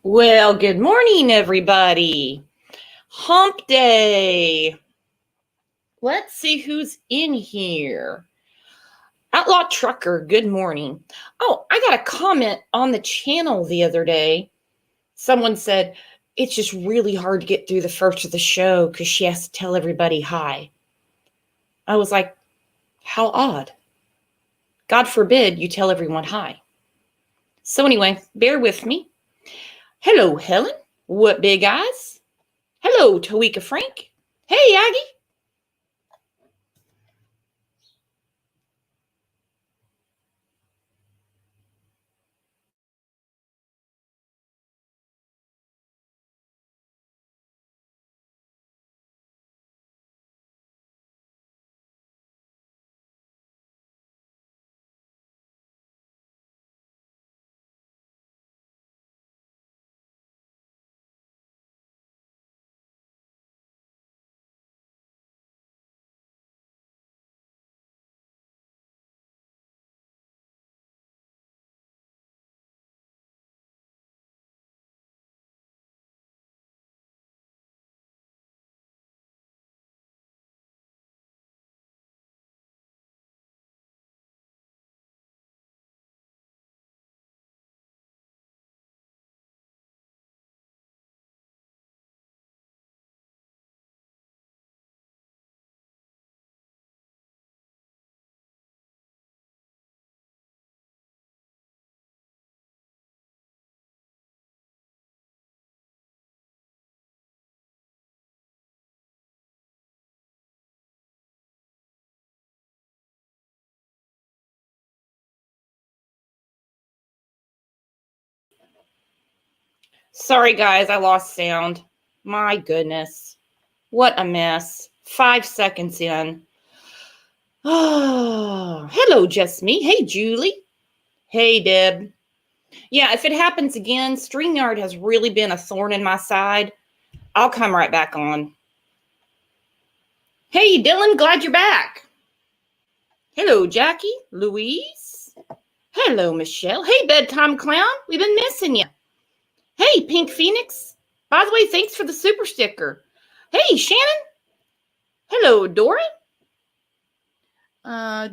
Well, good morning, everybody. Hump day. Let's see who's in here. Outlaw Trucker, good morning. Oh, I got a comment on the channel the other day. Someone said, it's just really hard to get through the first of the show because she has to tell everybody hi. I was like, how odd. God forbid you tell everyone hi. So anyway, bear with me. Hello, Helen. What big eyes? Hello, Tawika Frank. Hey, Aggie. Sorry, guys, I lost sound. My goodness. What a mess. 5 seconds in. Oh, hello, just me. Hey, Julie. Hey, Deb. Yeah, if it happens again, StreamYard has really been a thorn in my side. I'll come right back on. Hey, Dylan, glad you're back. Hello, Jackie. Louise. Hello, Michelle. Hey, Bedtime Clown. We've been missing you. Hey, Pink Phoenix. By the way, thanks for the super sticker. Hey, Shannon. Hello, Dora.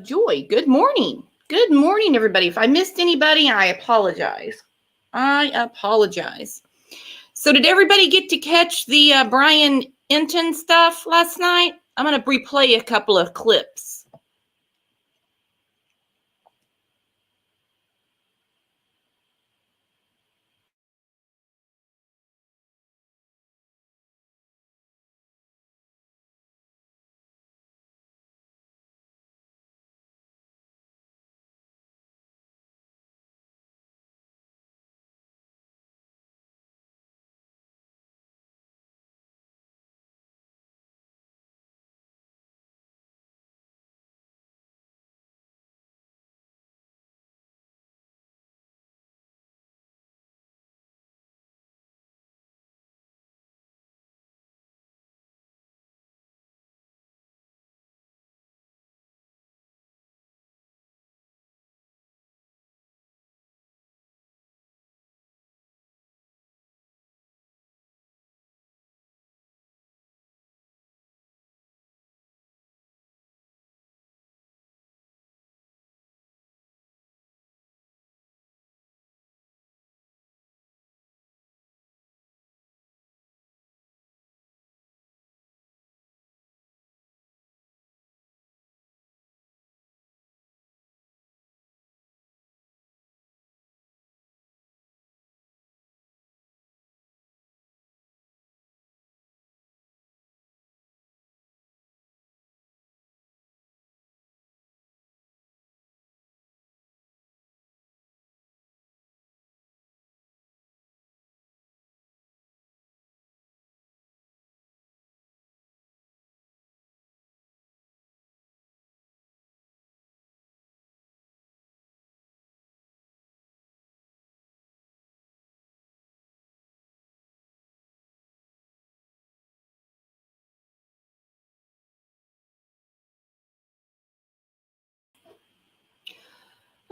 Joy, good morning. Good morning, everybody. If I missed anybody, I apologize. So did everybody get to catch the Brian Enton stuff last night? I'm going to replay a couple of clips.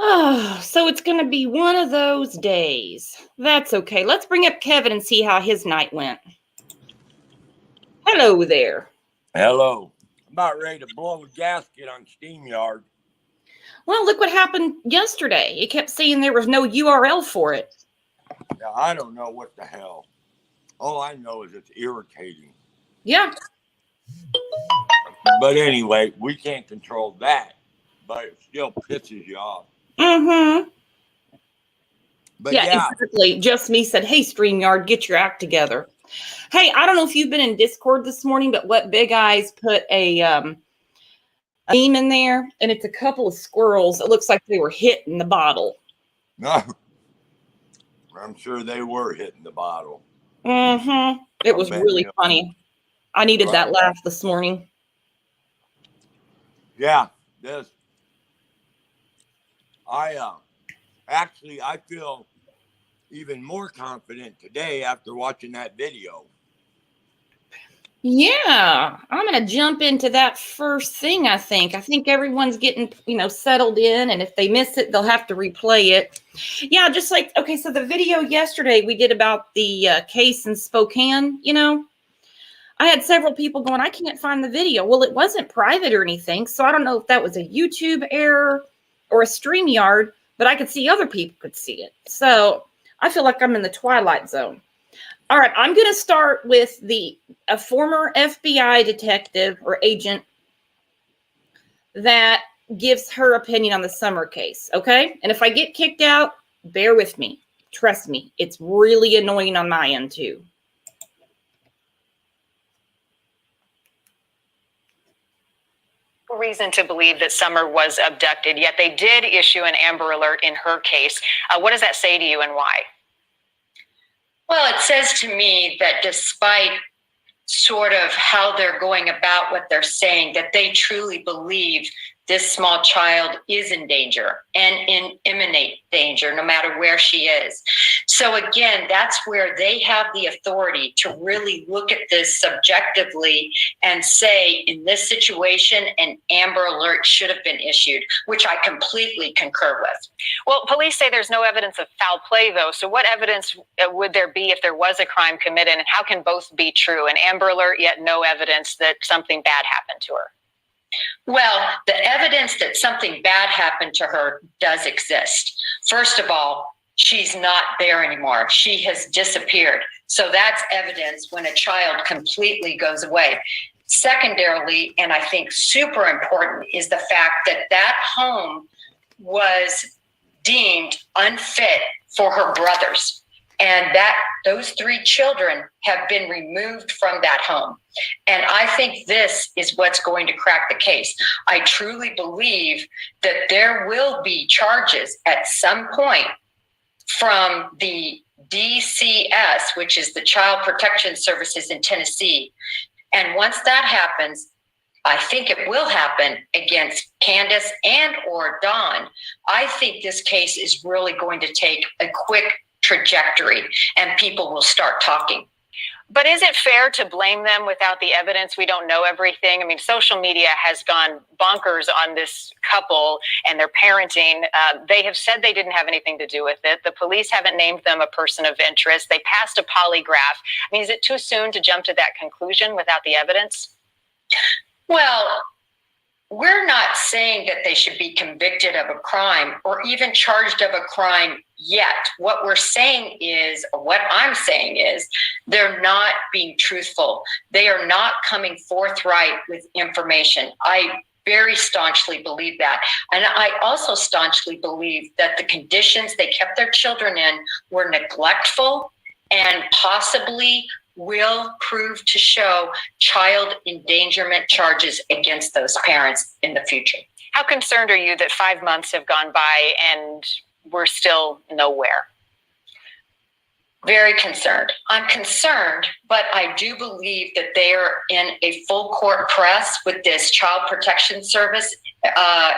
Oh, so it's going to be one of those days. That's okay. Let's bring up Kevin and see how his night went. Hello there. Hello. I'm about ready to blow a gasket on SteamYard. Well, look what happened yesterday. It kept saying there was no URL for it. Now, I don't know what the hell. All I know is it's irritating. Yeah. But anyway, we can't control that. But it still pisses you off. Mm-hmm. But yeah, exactly. Just me said, hey, StreamYard, get your act together. Hey, I don't know if you've been in Discord this morning, but what Big Eyes put a meme in there, and it's a couple of squirrels. It looks like they were hitting the bottle. No, I'm sure they were hitting the bottle. Mm-hmm. It was really funny. I needed that laugh this morning. Yeah, I feel even more confident today after watching that video. Yeah, I'm going to jump into that first thing, I think. I think everyone's getting, settled in, and if they miss it, they'll have to replay it. Yeah, just like, okay, so the video yesterday we did about the case in Spokane, I had several people going, I can't find the video. Well, it wasn't private or anything, so I don't know if that was a YouTube error or a StreamYard, but I could see other people could see it. So I feel like I'm in the twilight zone. All right, I'm going to start with a former FBI detective or agent that gives her opinion on the Summer case, okay? And if I get kicked out, bear with me. Trust me, it's really annoying on my end too. Reason to believe that Summer was abducted, yet they did issue an Amber Alert in her case. What does that say to you and why? Well, it says to me that despite sort of how they're going about what they're saying, that they truly believe this small child is in danger and in imminent danger, no matter where she is. So again, that's where they have the authority to really look at this subjectively and say, in this situation, an Amber Alert should have been issued, which I completely concur with. Well, police say there's no evidence of foul play, though. So what evidence would there be if there was a crime committed, and how can both be true? An Amber Alert, yet no evidence that something bad happened to her. Well, the evidence that something bad happened to her does exist. First of all, she's not there anymore. She has disappeared. So that's evidence when a child completely goes away. Secondarily, and I think super important, is the fact that that home was deemed unfit for her brothers. And that those 3 children have been removed from that home. And I think this is what's going to crack the case. I truly believe that there will be charges at some point from the DCS, which is the Child Protection Services in Tennessee. And once that happens, I think it will happen against Candace and or Dawn. I think this case is really going to take a quick trajectory and people will start talking. But is it fair to blame them without the evidence? We don't know everything. I mean, social media has gone bonkers on this couple and their parenting. They have said they didn't have anything to do with it. The police haven't named them a person of interest. They passed a polygraph. I mean, is it too soon to jump to that conclusion without the evidence? Well, we're not saying that they should be convicted of a crime or even charged of a crime yet. What we're saying is, or what I'm saying is, they're not being truthful. They are not coming forthright with information. I very staunchly believe that. And I also staunchly believe that the conditions they kept their children in were neglectful and possibly will prove to show child endangerment charges against those parents in the future. How concerned are you that 5 months have gone by and we're still nowhere? Very concerned. I'm concerned, but I do believe that they are in a full court press with this Child Protection Service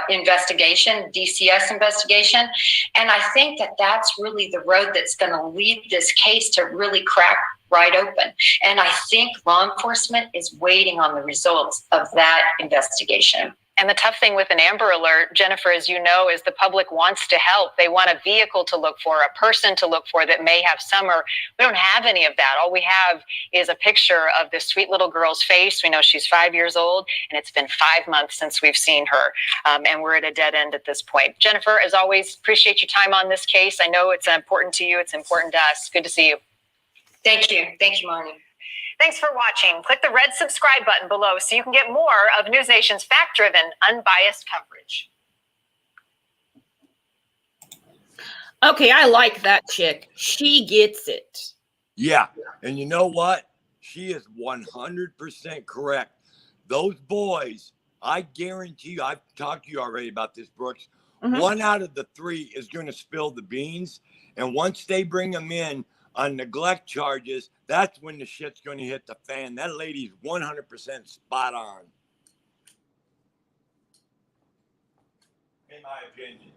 investigation, DCS investigation. And I think that that's really the road that's going to lead this case to really crack right open. And I think law enforcement is waiting on the results of that investigation. And the tough thing with an Amber Alert, Jennifer, as you know, is the public wants to help. They want a vehicle to look for, a person to look for that may have Summer. We don't have any of that. All we have is a picture of this sweet little girl's face. We know she's 5 years old, and it's been 5 months since we've seen her. And we're at a dead end at this point. Jennifer, as always, appreciate your time on this case. I know it's important to you. It's important to us. Good to see you. Thank you. Thank you, Marnie. Thanks for watching. Click the red subscribe button below so you can get more of News Nation's fact-driven, unbiased coverage. Okay, I like that chick. She gets it. Yeah. And you know what? She is 100% correct. Those boys, I guarantee you, I've talked to you already about this, Brooks. Mhm. 1 out of the 3 is going to spill the beans. And once they bring them in on neglect charges, that's when the shit's going to hit the fan. That lady's 100% spot on. In my opinion.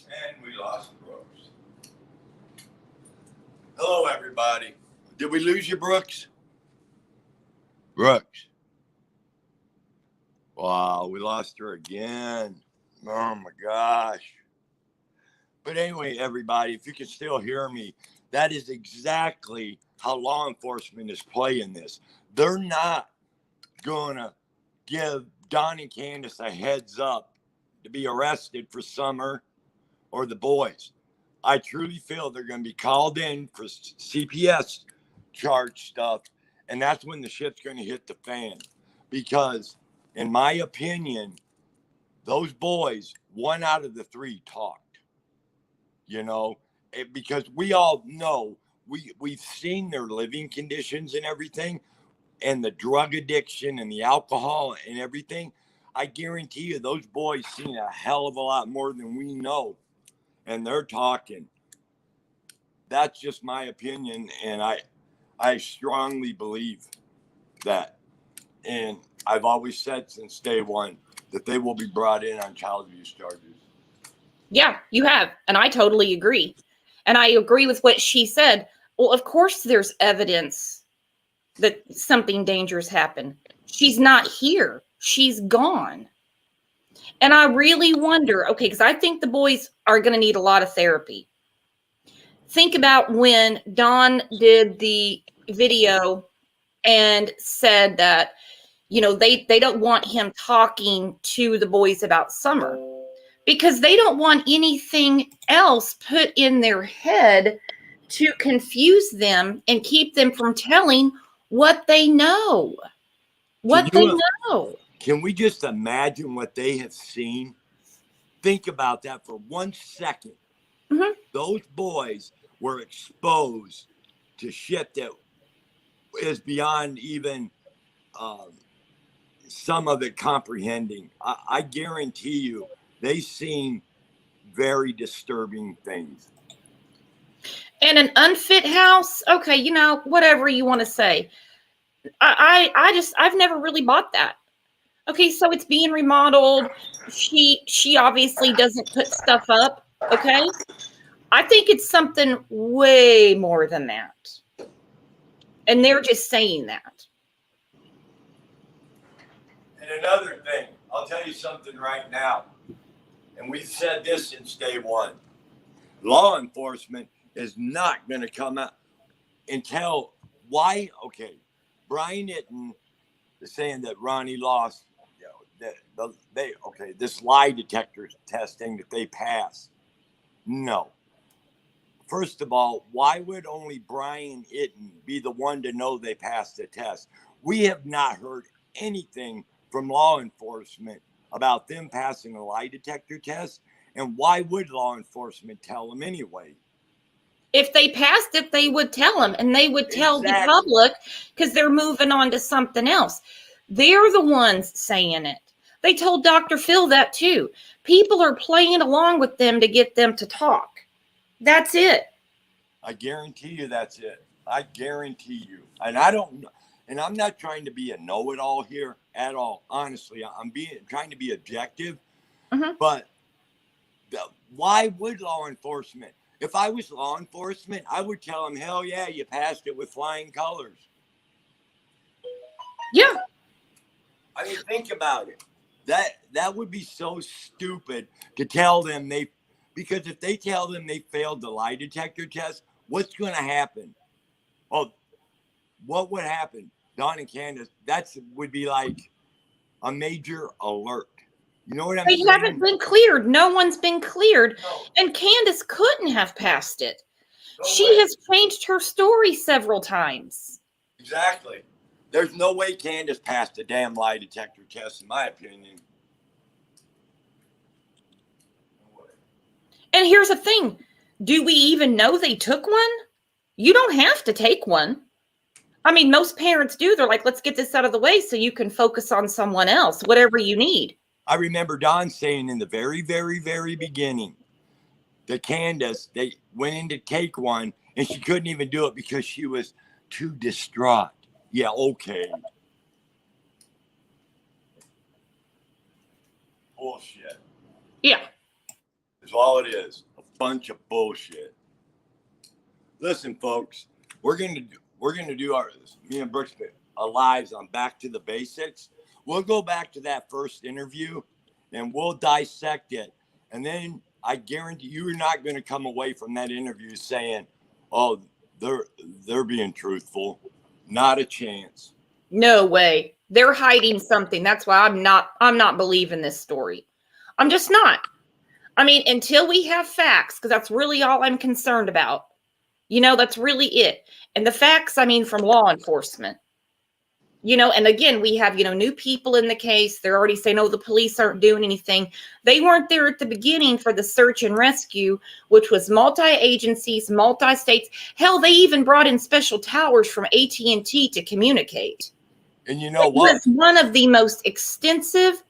And we lost Brooks. Hello, everybody. Did we lose you, Brooks? Brooks. Wow, we lost her again. Oh, my gosh. But anyway, everybody, if you can still hear me, that is exactly how law enforcement is playing this. They're not going to give Don and Candace a heads up to be arrested for Summer or the boys. I truly feel they're going to be called in for CPS charge stuff, and that's when the shit's going to hit the fan. Because, in my opinion, those boys, 1 out of the 3 talked. You know, because we all know, we've seen their living conditions and everything, and the drug addiction and the alcohol and everything. I guarantee you those boys seen a hell of a lot more than we know. And they're talking. That's just my opinion, and I strongly believe that. And I've always said since day one that they will be brought in on child abuse charges. Yeah, you have. And I totally agree. And I agree with what she said. Well, of course, there's evidence that something dangerous happened. She's not here. She's gone. And I really wonder, okay, because I think the boys are going to need a lot of therapy. Think about when Don did the video and said that, you know, they don't want him talking to the boys about Summer because they don't want anything else put in their head to confuse them and keep them from telling what they know. Can we just imagine what they have seen? Think about that for 1 second. Mm-hmm. Those boys were exposed to shit that is beyond even some of it comprehending. I guarantee you they've seen very disturbing things. And an unfit house, okay, you know, whatever you want to say. I've never really bought that. Okay, so it's being remodeled. She obviously doesn't put stuff up, okay? I think it's something way more than that. And they're just saying that. And another thing, I'll tell you something right now. And we've said this since day one. Law enforcement is not going to come out and tell why. Okay, Brian Itten is saying that Ronnie lost, you know, that this lie detector testing that they passed. No. First of all, why would only Brian Itten be the one to know they passed the test? We have not heard anything from law enforcement about them passing a lie detector test. And why would law enforcement tell them anyway? If they passed it, they would tell them, and they would tell the public because they're moving on to something else. They're the ones saying it. They told Dr. Phil that too. People are playing along with them to get them to talk. That's it. I guarantee you that's it. I guarantee you. And I don't know. And I'm not trying to be a know-it-all here at all. Honestly, I'm trying to be objective. Mm-hmm. But why would law enforcement? If I was law enforcement, I would tell them, hell yeah, you passed it with flying colors. Yeah. I mean, think about it. That would be so stupid to tell them because if they tell them they failed the lie detector test, what's going to happen? Oh, what would happen? Don and Candace, would be like a major alert. You know what I'm They saying? haven't been cleared. No one's been cleared. No. And Candace couldn't have passed it. No She way. has changed her story several times. Exactly. There's no way Candace passed a damn lie detector test, in my opinion. No way. And here's the thing. Do we even know they took one? You don't have to take one. I mean, most parents do. They're like, let's get this out of the way so you can focus on someone else, whatever you need. I remember Don saying in the very, very, very beginning that Candace, they went in to take one and she couldn't even do it because she was too distraught. Yeah, okay. Bullshit. Yeah. That's all it is. A bunch of bullshit. Listen, folks, we're gonna do me and Brooks lives on Back to the Basics. We'll go back to that first interview and we'll dissect it. And then I guarantee you're not going to come away from that interview saying, "Oh, they're being truthful." Not a chance. No way. They're hiding something. That's why I'm not believing this story. I'm just not. I mean, until we have facts, because that's really all I'm concerned about. You know, that's really it. And the facts, I mean, from law enforcement. You know, and again, we have, new people in the case. They're already saying, oh, the police aren't doing anything. They weren't there at the beginning for the search and rescue, which was multi-agencies, multi-states. Hell, they even brought in special towers from AT&T to communicate. And you know It what? was one of the most expensive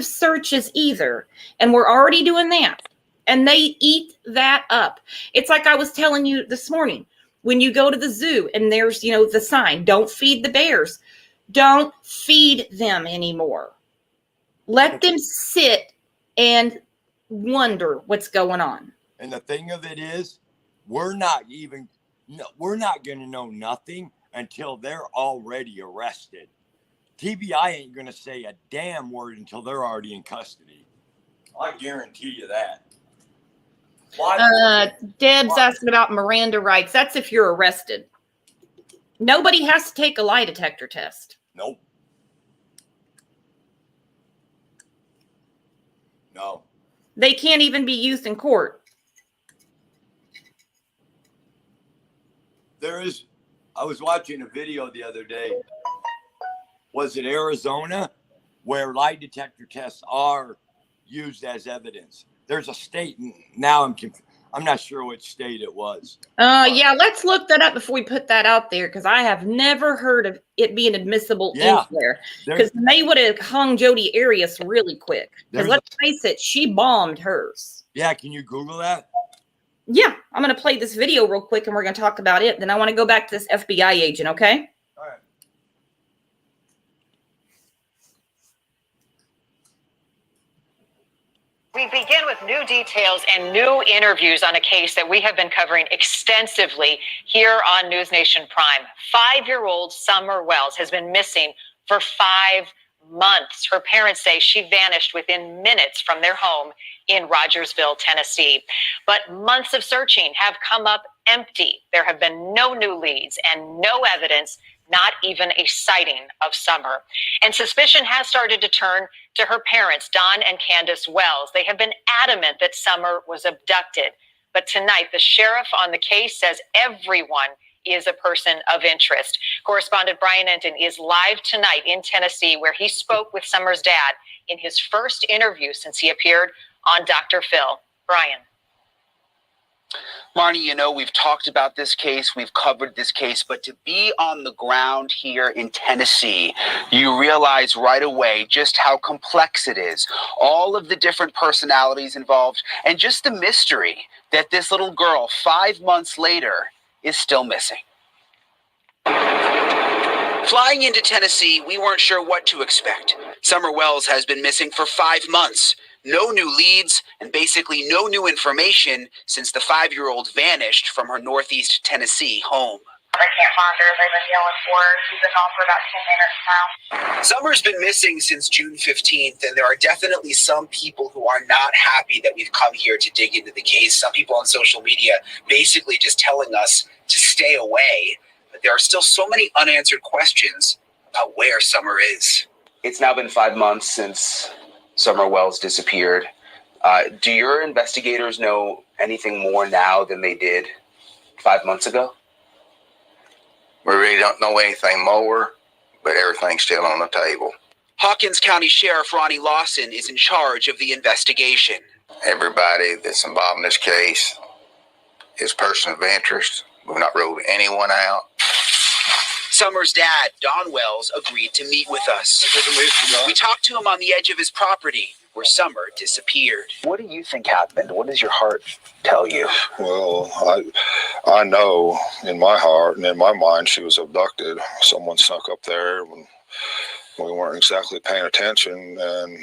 searches either. And we're already doing that. And they eat that up. It's like I was telling you this morning. When you go to the zoo and there's, the sign, don't feed the bears. Don't feed them anymore. Let them sit and wonder what's going on. And the thing of it is, we're not going to know nothing until they're already arrested. TBI ain't going to say a damn word until they're already in custody. I guarantee you that. Deb's asking about Miranda rights. That's if you're arrested. Nobody has to take a lie detector test. Nope. No. They can't even be used in court. I was watching a video the other day. Was it Arizona where lie detector tests are used as evidence? There's a state now. I'm not sure which state it was. Yeah, let's look that up before we put that out there because I have never heard of it being admissible anywhere. Because they would have hung Jodi Arias really quick. Because let's face it, she bombed hers. Yeah, can you Google that? Yeah, I'm going to play this video real quick and we're going to talk about it. Then I want to go back to this FBI agent, okay? All right. We begin with new details and new interviews on a case that we have been covering extensively here on News Nation Prime. 5-year-old Summer Wells has been missing for 5 months. Her parents say she vanished within minutes from their home in Rogersville, Tennessee. But months of searching have come up empty. There have been no new leads and no evidence, not even a sighting of Summer. And suspicion has started to turn to her parents, Don and Candace Wells. They have been adamant that Summer was abducted. But tonight, the sheriff on the case says everyone is a person of interest. Correspondent Brian Enton is live tonight in Tennessee, where he spoke with Summer's dad in his first interview since he appeared on Dr. Phil. Brian. Marnie, we've talked about this case, we've covered this case, but to be on the ground here in Tennessee, you realize right away just how complex it is. All of the different personalities involved, and just the mystery that this little girl, 5 months later, is still missing. Flying into Tennessee, we weren't sure what to expect. Summer Wells has been missing for 5 months. No new leads and basically no new information since the 5-year-old vanished from her Northeast Tennessee home. I can't find her. They've been yelling for her. She's been gone for about 10 minutes now. Summer's been missing since June 15th, and there are definitely some people who are not happy that we've come here to dig into the case. Some people on social media basically just telling us to stay away. But there are still so many unanswered questions about where Summer is. It's now been 5 months since Summer Wells disappeared. Do your investigators know anything more now than they did 5 months ago? We really don't know anything more, but everything's still on the table. Hawkins County Sheriff Ronnie Lawson is in charge of the investigation. Everybody that's involved in this case is a person of interest. We've not ruled anyone out. Summer's dad, Don Wells, agreed to meet with us. We talked to him on the edge of his property, where Summer disappeared. What do you think happened? What does your heart tell you? Well, I know in my heart and in my mind she was abducted. Someone snuck up there when we weren't exactly paying attention, and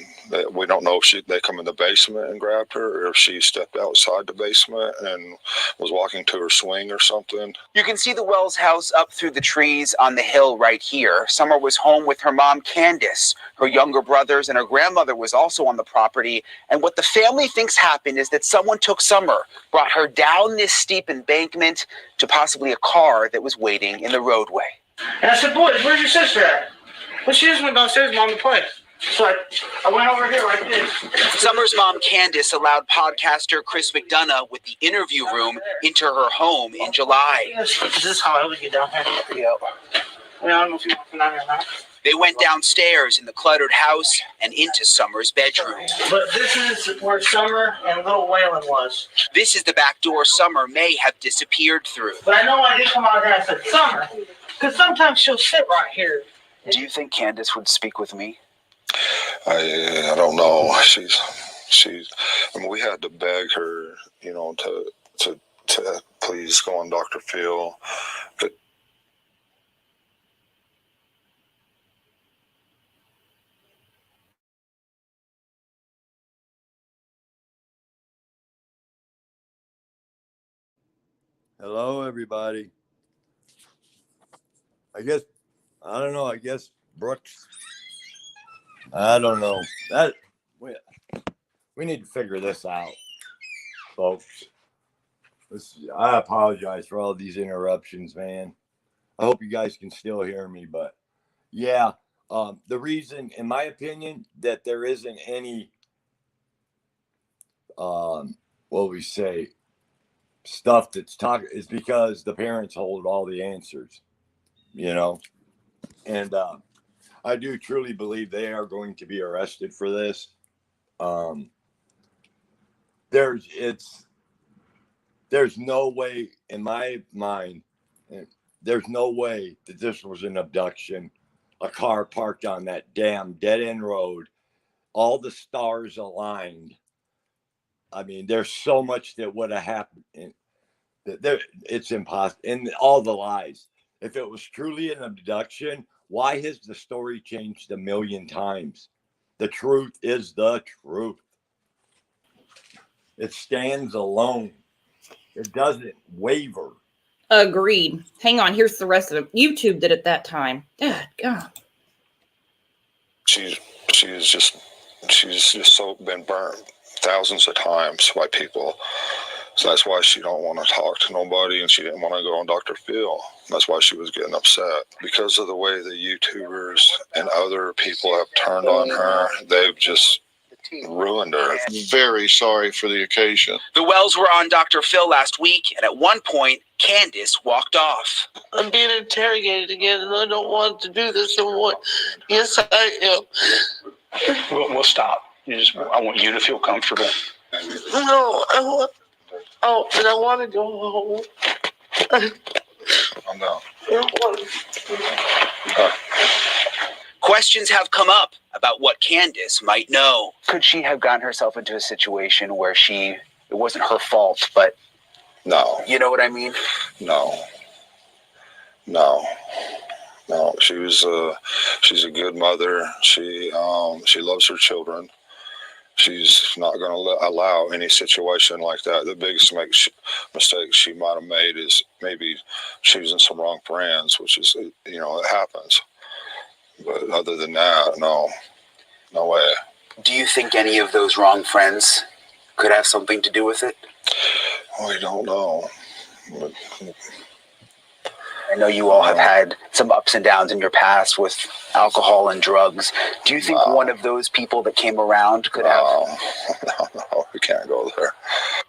we don't know if they come in the basement and grabbed her, or if she stepped outside the basement and was walking to her swing or something. You can see the Wells house up through the trees on the hill right here. Summer was home with her mom, Candace. Her younger brothers and her grandmother was also on the property. And what the family thinks happened is that someone took Summer, brought her down this steep embankment to possibly a car that was waiting in the roadway. And I said, boys, where's your sister at? Well, she just went downstairs, mom, to play. So I went over here like this. Summer's mom, Candace, allowed podcaster Chris McDonough with the interview room into her home in July. Is this how I would get down here? Yep. I don't know if you want to come down here or not. They went downstairs in the cluttered house and into Summer's bedroom. But this is where Summer and little Waylon was. This is the back door Summer may have disappeared through. But I know I did come out here and I said, Summer, because sometimes she'll sit right here. Do you think Candace would speak with me? I don't know. She's. I mean, we had to beg her, to please go on Dr. Phil. But Hello, everybody. I don't know. I guess Brooks. I don't know. We need to figure this out, folks. I apologize for all these interruptions, man. I hope you guys can still hear me, but yeah, the reason, in my opinion, that there isn't any, stuff that's talking is because the parents hold all the answers, and I do truly believe they are going to be arrested for this. There's no way in my mind, there's no way that this was an abduction. A car parked on that damn dead end road, all the stars aligned. I mean, there's so much that would have happened. It's impossible. And all the lies. If it was truly an abduction, why has the story changed 1,000,000 times? The truth is the truth. It stands alone. It doesn't waver. Agreed. Hang on. Here's the rest of it. YouTube did it that time. God. she's just so been burned thousands of times by people. So that's why she don't want to talk to nobody, and she didn't want to go on Dr. Phil. That's why she was getting upset. Because of the way the YouTubers and other people have turned on her, they've just ruined her. Very sorry for the occasion. The Wells were on Dr. Phil last week, and at one point, Candace walked off. I'm being interrogated again, and I don't want to do this anymore. Yes, I am. We'll stop. I want you to feel comfortable. No, and I want to go home. I'm down. Questions have come up about what Candace might know. Could she have gotten herself into a situation where it wasn't her fault, but... No. You know what I mean? No. She's a good mother. She loves her children. she's not going to allow any situation like that. The biggest mistake she might have made is maybe choosing some wrong friends, which is, you know, it happens. But other than that, no way. Do you think any of those wrong friends could have something to do with it? We don't know. I know you all have had some ups and downs in your past with alcohol and drugs. Do you think one of those people that came around could have? No, we can't go there.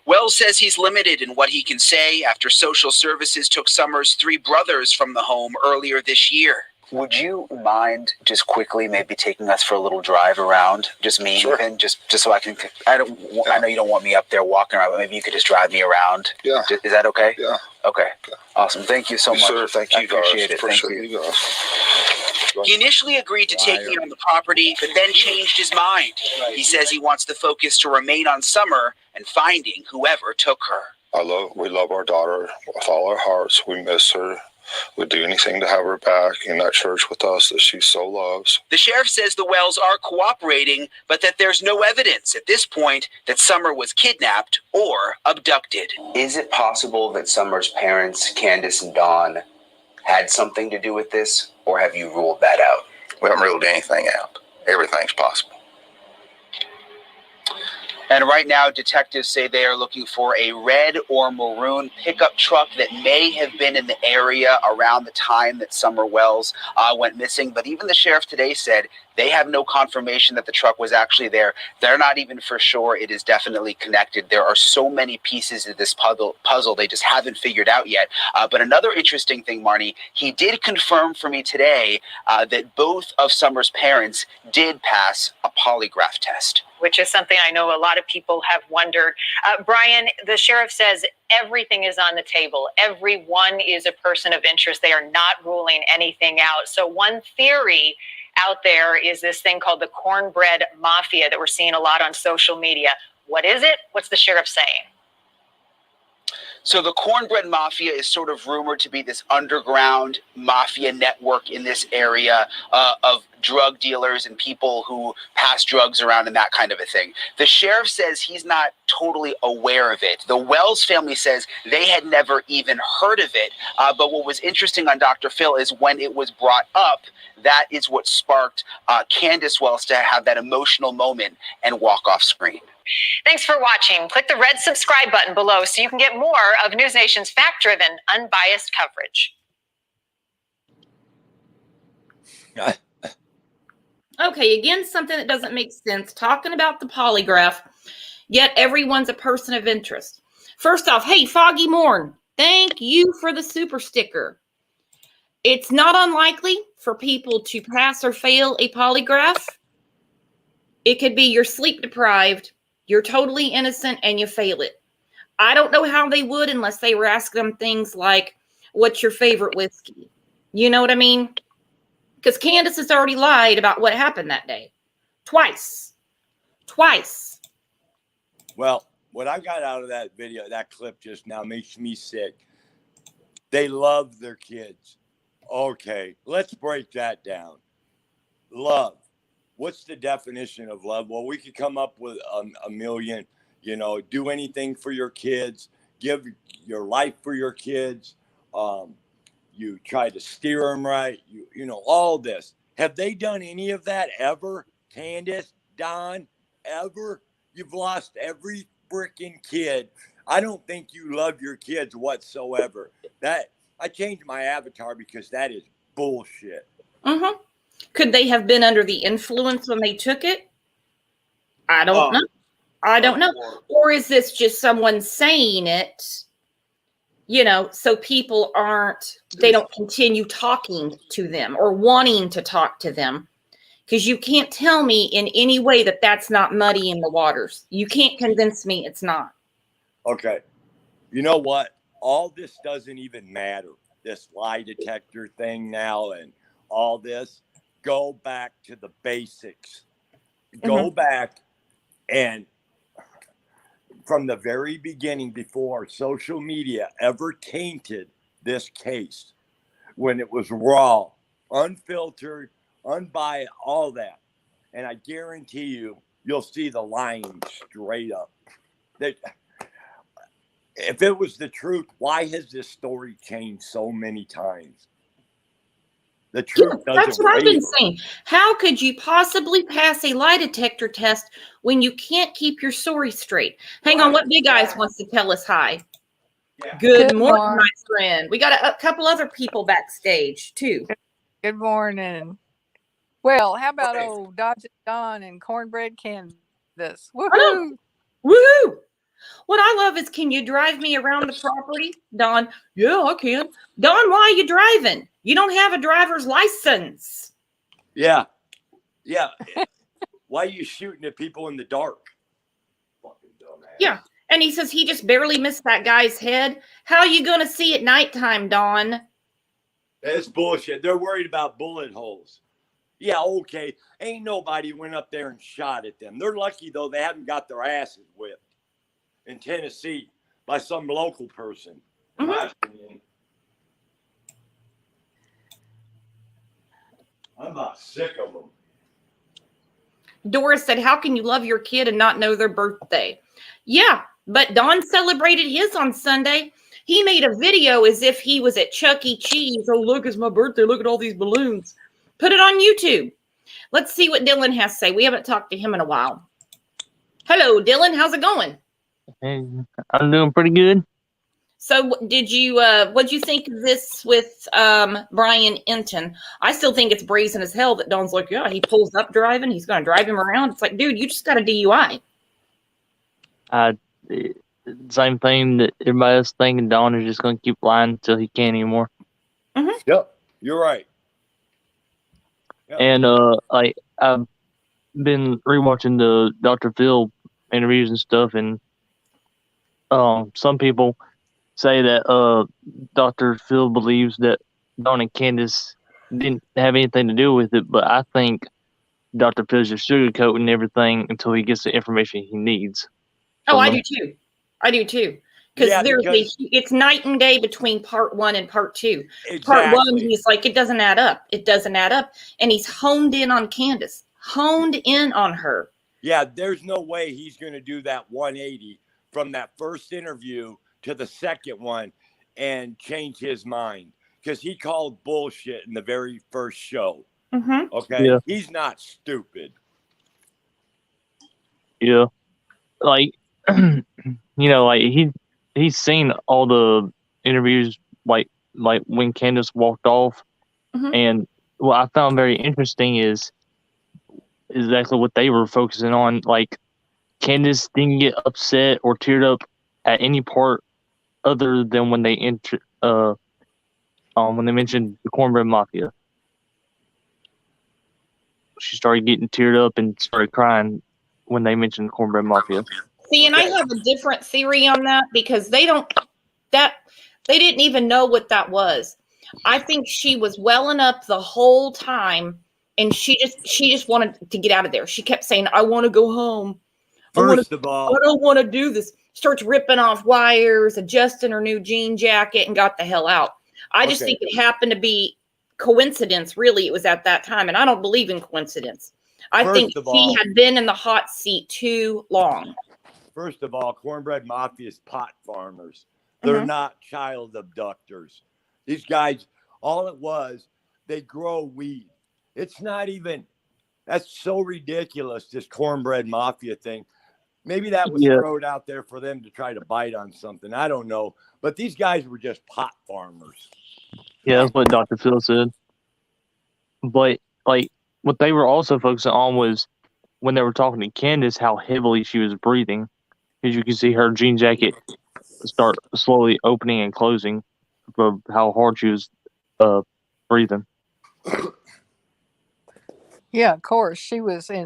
Wells says he's limited in what he can say after social services took Summer's 3 brothers from the home earlier this year. Would you mind just quickly maybe taking us for a little drive around? Just me, Sure. even just so I can. I know you don't want me up there walking around, but maybe you could just drive me around. Yeah. Is that okay? Yeah. Okay. Awesome. Thank you so much. Sir, thank you, I appreciate it. Thank Appreciate you. you guys. He initially agreed to take me on the property, but then changed his mind. He says he wants the focus to remain on Summer and finding whoever took her. We love our daughter with all our hearts. We miss her. We'd do anything to have her back in that church with us that she so loves. The sheriff says the Wells are cooperating, but that there's no evidence at this point that Summer was kidnapped or abducted. Is it possible that Summer's parents, Candace and Dawn, had something to do with this, or have you ruled that out? We haven't ruled anything out. Everything's possible. And right now, detectives say they are looking for a red or maroon pickup truck that may have been in the area around the time that Summer Wells went missing. But even the sheriff today said they have no confirmation that the truck was actually there. They're not even for sure it is definitely connected. There are so many pieces of this puzzle they just haven't figured out yet. But another interesting thing, Marnie, he did confirm for me today that both of Summer's parents did pass a polygraph test. Which is something I know a lot of people have wondered. Brian, the sheriff says everything is on the table. Everyone is a person of interest. They are not ruling anything out. So one theory out there is this thing called the cornbread mafia that we're seeing a lot on social media. What is it? What's the sheriff saying? So the cornbread mafia is sort of rumored to be this underground mafia network in this area of drug dealers and people who pass drugs around and that kind of a thing. The sheriff says he's not totally aware of it. The Wells family says they had never even heard of it. But what was interesting on Dr. Phil is when it was brought up, that is what sparked Candace Wells to have that emotional moment and walk off screen. Thanks for watching. Click the red subscribe button below so you can get more of News Nation's fact-driven, unbiased coverage. Okay, again, something that doesn't make sense. Talking about the polygraph, yet everyone's a person of interest. First off, hey, Foggy Morn, thank you for the super sticker. It's not unlikely for people to pass or fail a polygraph. It could be you're sleep deprived, you're totally innocent, and you fail it. I don't know how they would unless they were asking them things like, what's your favorite whiskey? You know what I mean? Because Candace has already lied about what happened that day. Twice. Well, what I got out of that video, that clip just now makes me sick. They love their kids. Okay, let's break that down. Love. What's the definition of love? Well, we could come up with a million, you know, do anything for your kids, give your life for your kids. You try to steer them right. You know, all this. Have they done any of that ever? Candace, Don, ever? You've lost every freaking kid. I don't think you love your kids whatsoever. That I changed my avatar because that is bullshit. Mm-hmm. Could they have been under the influence when they took it? I don't know. I don't know. Or is this just someone saying it, you know, so people they don't continue talking to them or wanting to talk to them? Because you can't tell me in any way that that's not muddy in the waters. You can't convince me it's not. Okay. You know what? All this doesn't even matter. This lie detector thing now and all this. Go back to the basics. Go back and from the very beginning, before social media ever tainted this case, when it was raw, unfiltered, unbiased, all that. And I guarantee you, you'll see the lying straight up. That if it was the truth, why has this story changed so many times? The truth doesn't. That's what I've been waver. saying. How could you possibly pass a lie detector test when you can't keep your story straight? Hang on, what Big Eyes wants to tell us hi? Yeah. Good morning, my friend. We got a couple other people backstage too. Good morning. Well, how about old Dodgy Don and Cornbread Candace? Woohoo! Woohoo! What I love is, can you drive me around the property? Don, yeah, I can. Don, why are you driving? You don't have a driver's license. Yeah. Yeah. Why are you shooting at people in the dark? Fucking dumbass. Yeah. And he says he just barely missed that guy's head. How are you going to see at nighttime, Don? That's bullshit. They're worried about bullet holes. Yeah, okay. Ain't nobody went up there and shot at them. They're lucky, though, they haven't got their asses whipped in Tennessee by some local person. Mhm. I'm about sick of them. Doris said, how can you love your kid and not know their birthday? Yeah, but Don celebrated his on Sunday. He made a video as if he was at Chuck E. Cheese. Oh, look, it's my birthday. Look at all these balloons. Put it on YouTube. Let's see what Dylan has to say. We haven't talked to him in a while. Hello, Dylan. How's it going? Hey, I'm doing pretty good. So did you, what'd you think of this with Brian Enton? I still think it's brazen as hell that Don's like, yeah, he pulls up driving. He's going to drive him around. It's like, dude, you just got a DUI. Same thing that everybody else thinking. Don is just going to keep lying until he can't anymore. Mm-hmm. Yep, you're right. Yep. And I've been rewatching the Dr. Phil interviews and stuff, and some people say that Dr. Phil believes that Don and Candace didn't have anything to do with it, but I think Dr. Phil's just sugarcoating everything until he gets the information he needs. Oh, I do too. I do too. Yeah, Because it's night and day between part 1 and part 2. Exactly. Part 1, he's like, it doesn't add up. It doesn't add up. And he's honed in on Candace, honed in on her. Yeah, there's no way he's going to do that 180 from that first interview to the second one and change his mind, because he called bullshit in the very first show. Mm-hmm. Okay. Yeah. He's not stupid. Yeah. Like, you know, like he's seen all the interviews, like when Candace walked off. Mm-hmm. And what I found very interesting is exactly what they were focusing on. Like, Candace didn't get upset or teared up at any part other than when they mentioned the Cornbread Mafia. She started getting teared up and started crying when they mentioned the Cornbread Mafia. See, and I have a different theory on that, because they didn't even know what that was. I think she was welling up the whole time, and she just wanted to get out of there. She kept saying, I want to go home. First of all, I don't want to do this. Starts ripping off wires, adjusting her new jean jacket, and got the hell out. I just think it happened to be coincidence. Really, it was at that time, and I don't believe in coincidence. I think she had been in the hot seat too long. First of all, Cornbread Mafia is pot farmers. They're not child abductors. These guys, all it was, they grow weed. It's not even, that's so ridiculous, this Cornbread Mafia thing. Maybe that was thrown out there for them to try to bite on something. I don't know. But these guys were just pot farmers. Yeah, that's what Dr. Phil said. But, like, what they were also focusing on was when they were talking to Candace, how heavily she was breathing. Because you can see her jean jacket start slowly opening and closing of how hard she was breathing. Yeah, of course. She was in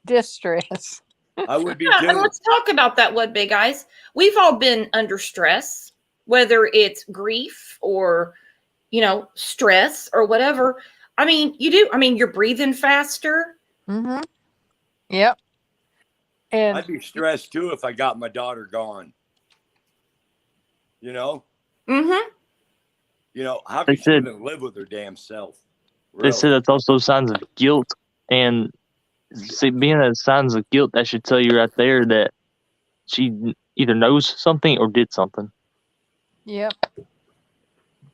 distress. I would be too. And let's talk about that, what Big Eyes. We've all been under stress, whether it's grief or, stress or whatever. I mean, you do. I mean, you're breathing faster. Mm-hmm. Yep. And I'd be stressed too if I got my daughter gone. Mm-hmm. How can she even live with her damn self? Really? They said that's also signs of guilt, and see, being as signs of guilt, that should tell you right there that she either knows something or did something. Yep.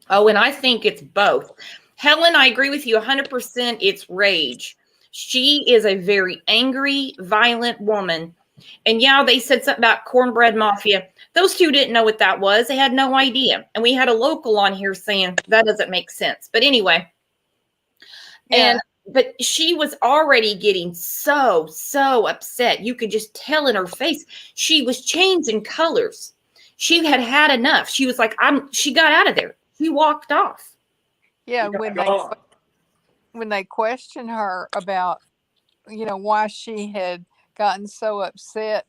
Oh, and I think it's both. Helen, I agree with you 100%. It's rage. She is a very angry, violent woman. And yeah, they said something about cornbread mafia. Those two didn't know what that was. They had no idea. And we had a local on here saying that doesn't make sense. But anyway, Yeah. but she was already getting so upset. You could just tell in her face. She was changing colors. She had had enough. She was like, she got out of there. She walked off. Yeah, when they questioned her about, why she had gotten so upset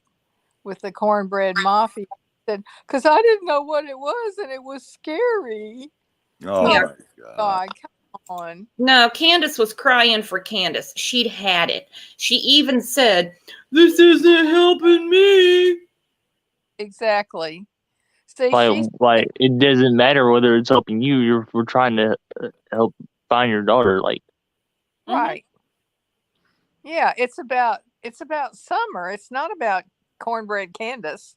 with the cornbread mafia, said, "Because I didn't know what it was, and it was scary." Oh Yeah. my God. Come on. No, Candace was crying for Candace. She'd had it. She even said, "This isn't helping me." Exactly. See, Like it doesn't matter whether it's helping you. We're trying to help find your daughter. Like, right. Yeah, it's about Summer. It's not about cornbread Candace.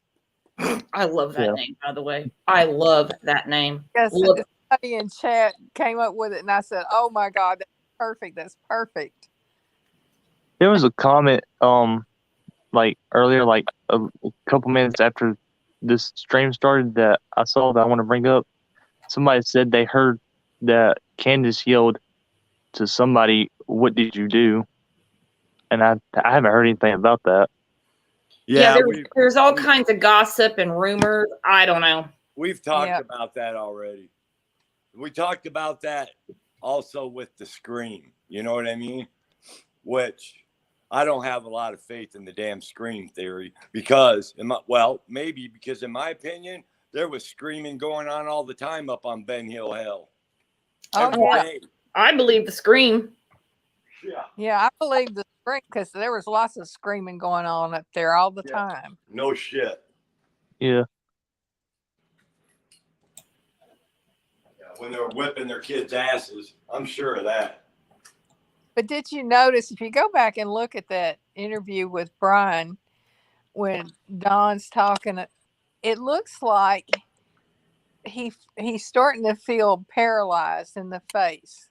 I love that name, by the way. I love that name. Yes, somebody in chat came up with it, and I said, "Oh my God, that's perfect. That's perfect." there was a comment, like earlier, like a couple minutes after this stream started, that I saw that I want to bring up. Somebody said they heard that Candace yelled to somebody, "What did you do?" And I haven't heard anything about that. Yeah, there's all kinds of gossip and rumors. I don't know. We've talked about that already. We talked about that also with the scream. You know what I mean? Which I don't have a lot of faith in the damn scream theory because, maybe because in my opinion, there was screaming going on all the time up on Ben Hill Hill. I believe the scream. Yeah, I believe the scream because there was lots of screaming going on up there all the time. No shit. Yeah. When they were whipping their kids' asses, I'm sure of that. But did you notice, if you go back and look at that interview with Brian, when Don's talking, it looks like he's starting to feel paralyzed in the face.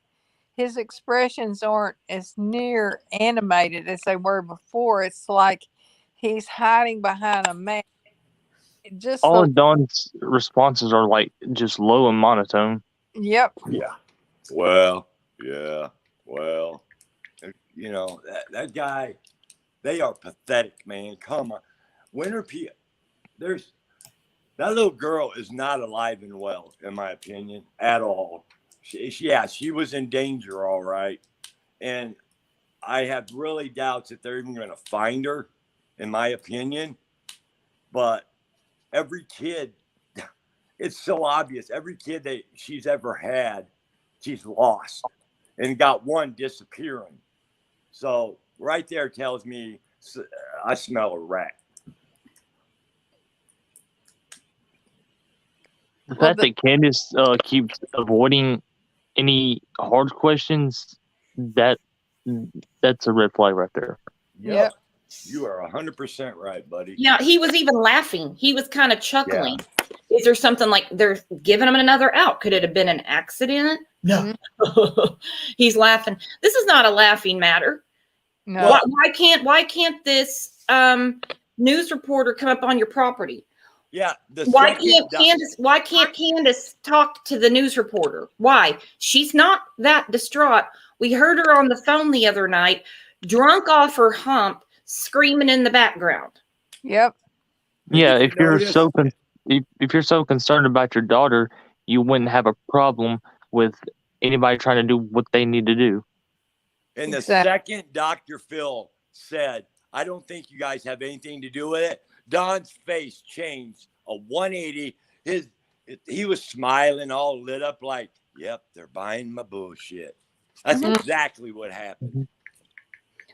His expressions aren't as near animated as they were before. It's like he's hiding behind a mask. All of Don's responses are like just low and monotone. Yep. Yeah. Well, yeah. Well, that guy, they are pathetic, man. Come on. That little girl is not alive and well, in my opinion, at all. She was in danger, all right. And I have really doubts that they're even going to find her, in my opinion. But every kid, it's so obvious. Every kid that she's ever had, she's lost and got one disappearing. So right there tells me I smell a rat. The fact that Candace keeps avoiding any hard questions, that's a red flag right there. Yep. You are 100% right, buddy. Yeah, he was even laughing. He was kind of chuckling. Yeah. Is there something like they're giving him another out? Could it have been an accident? No. He's laughing. This is not a laughing matter. No. Why can't this news reporter come up on your property? Yeah. Why can't Candace talk to the news reporter? Why? She's not that distraught. We heard her on the phone the other night, drunk off her hump, screaming in the background. Yep. Yeah, if you're so concerned about your daughter, you wouldn't have a problem with anybody trying to do what they need to do. And the second Dr. Phil said, "I don't think you guys have anything to do with it," Don's face changed a 180. He was smiling, all lit up like, "Yep, they're buying my bullshit." That's exactly what happened.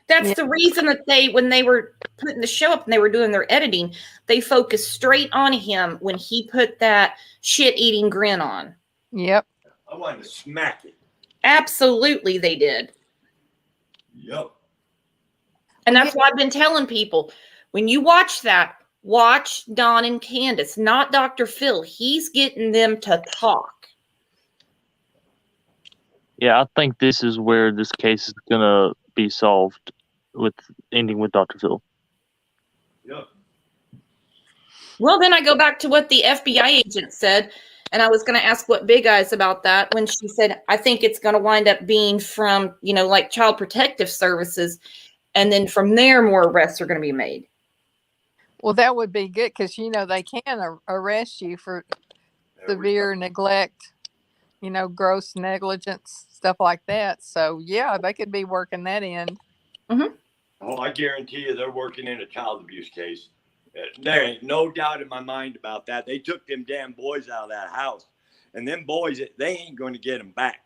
That's the reason that when they were putting the show up and they were doing their editing, they focused straight on him when he put that shit-eating grin on. Yep. I wanted to smack it. Absolutely, they did. Yep. And that's why I've been telling people, when you watch that, watch Don and Candace, not Dr. Phil. He's getting them to talk. Yeah, I think this is where this case is gonna be solved, with ending with Dr. Phil. Yep. Well, then I go back to what the FBI agent said, and I was going to ask what Big Eyes about that when she said, I think it's going to wind up being from, like Child Protective Services, and then from there, more arrests are going to be made. Well, that would be good because, they can arrest you for severe neglect, gross negligence, stuff like that. So, yeah, they could be working that in. Mm-hmm. Oh, I guarantee you they're working in a child abuse case. There ain't no doubt in my mind about that. They took them damn boys out of that house. And them boys, they ain't going to get them back.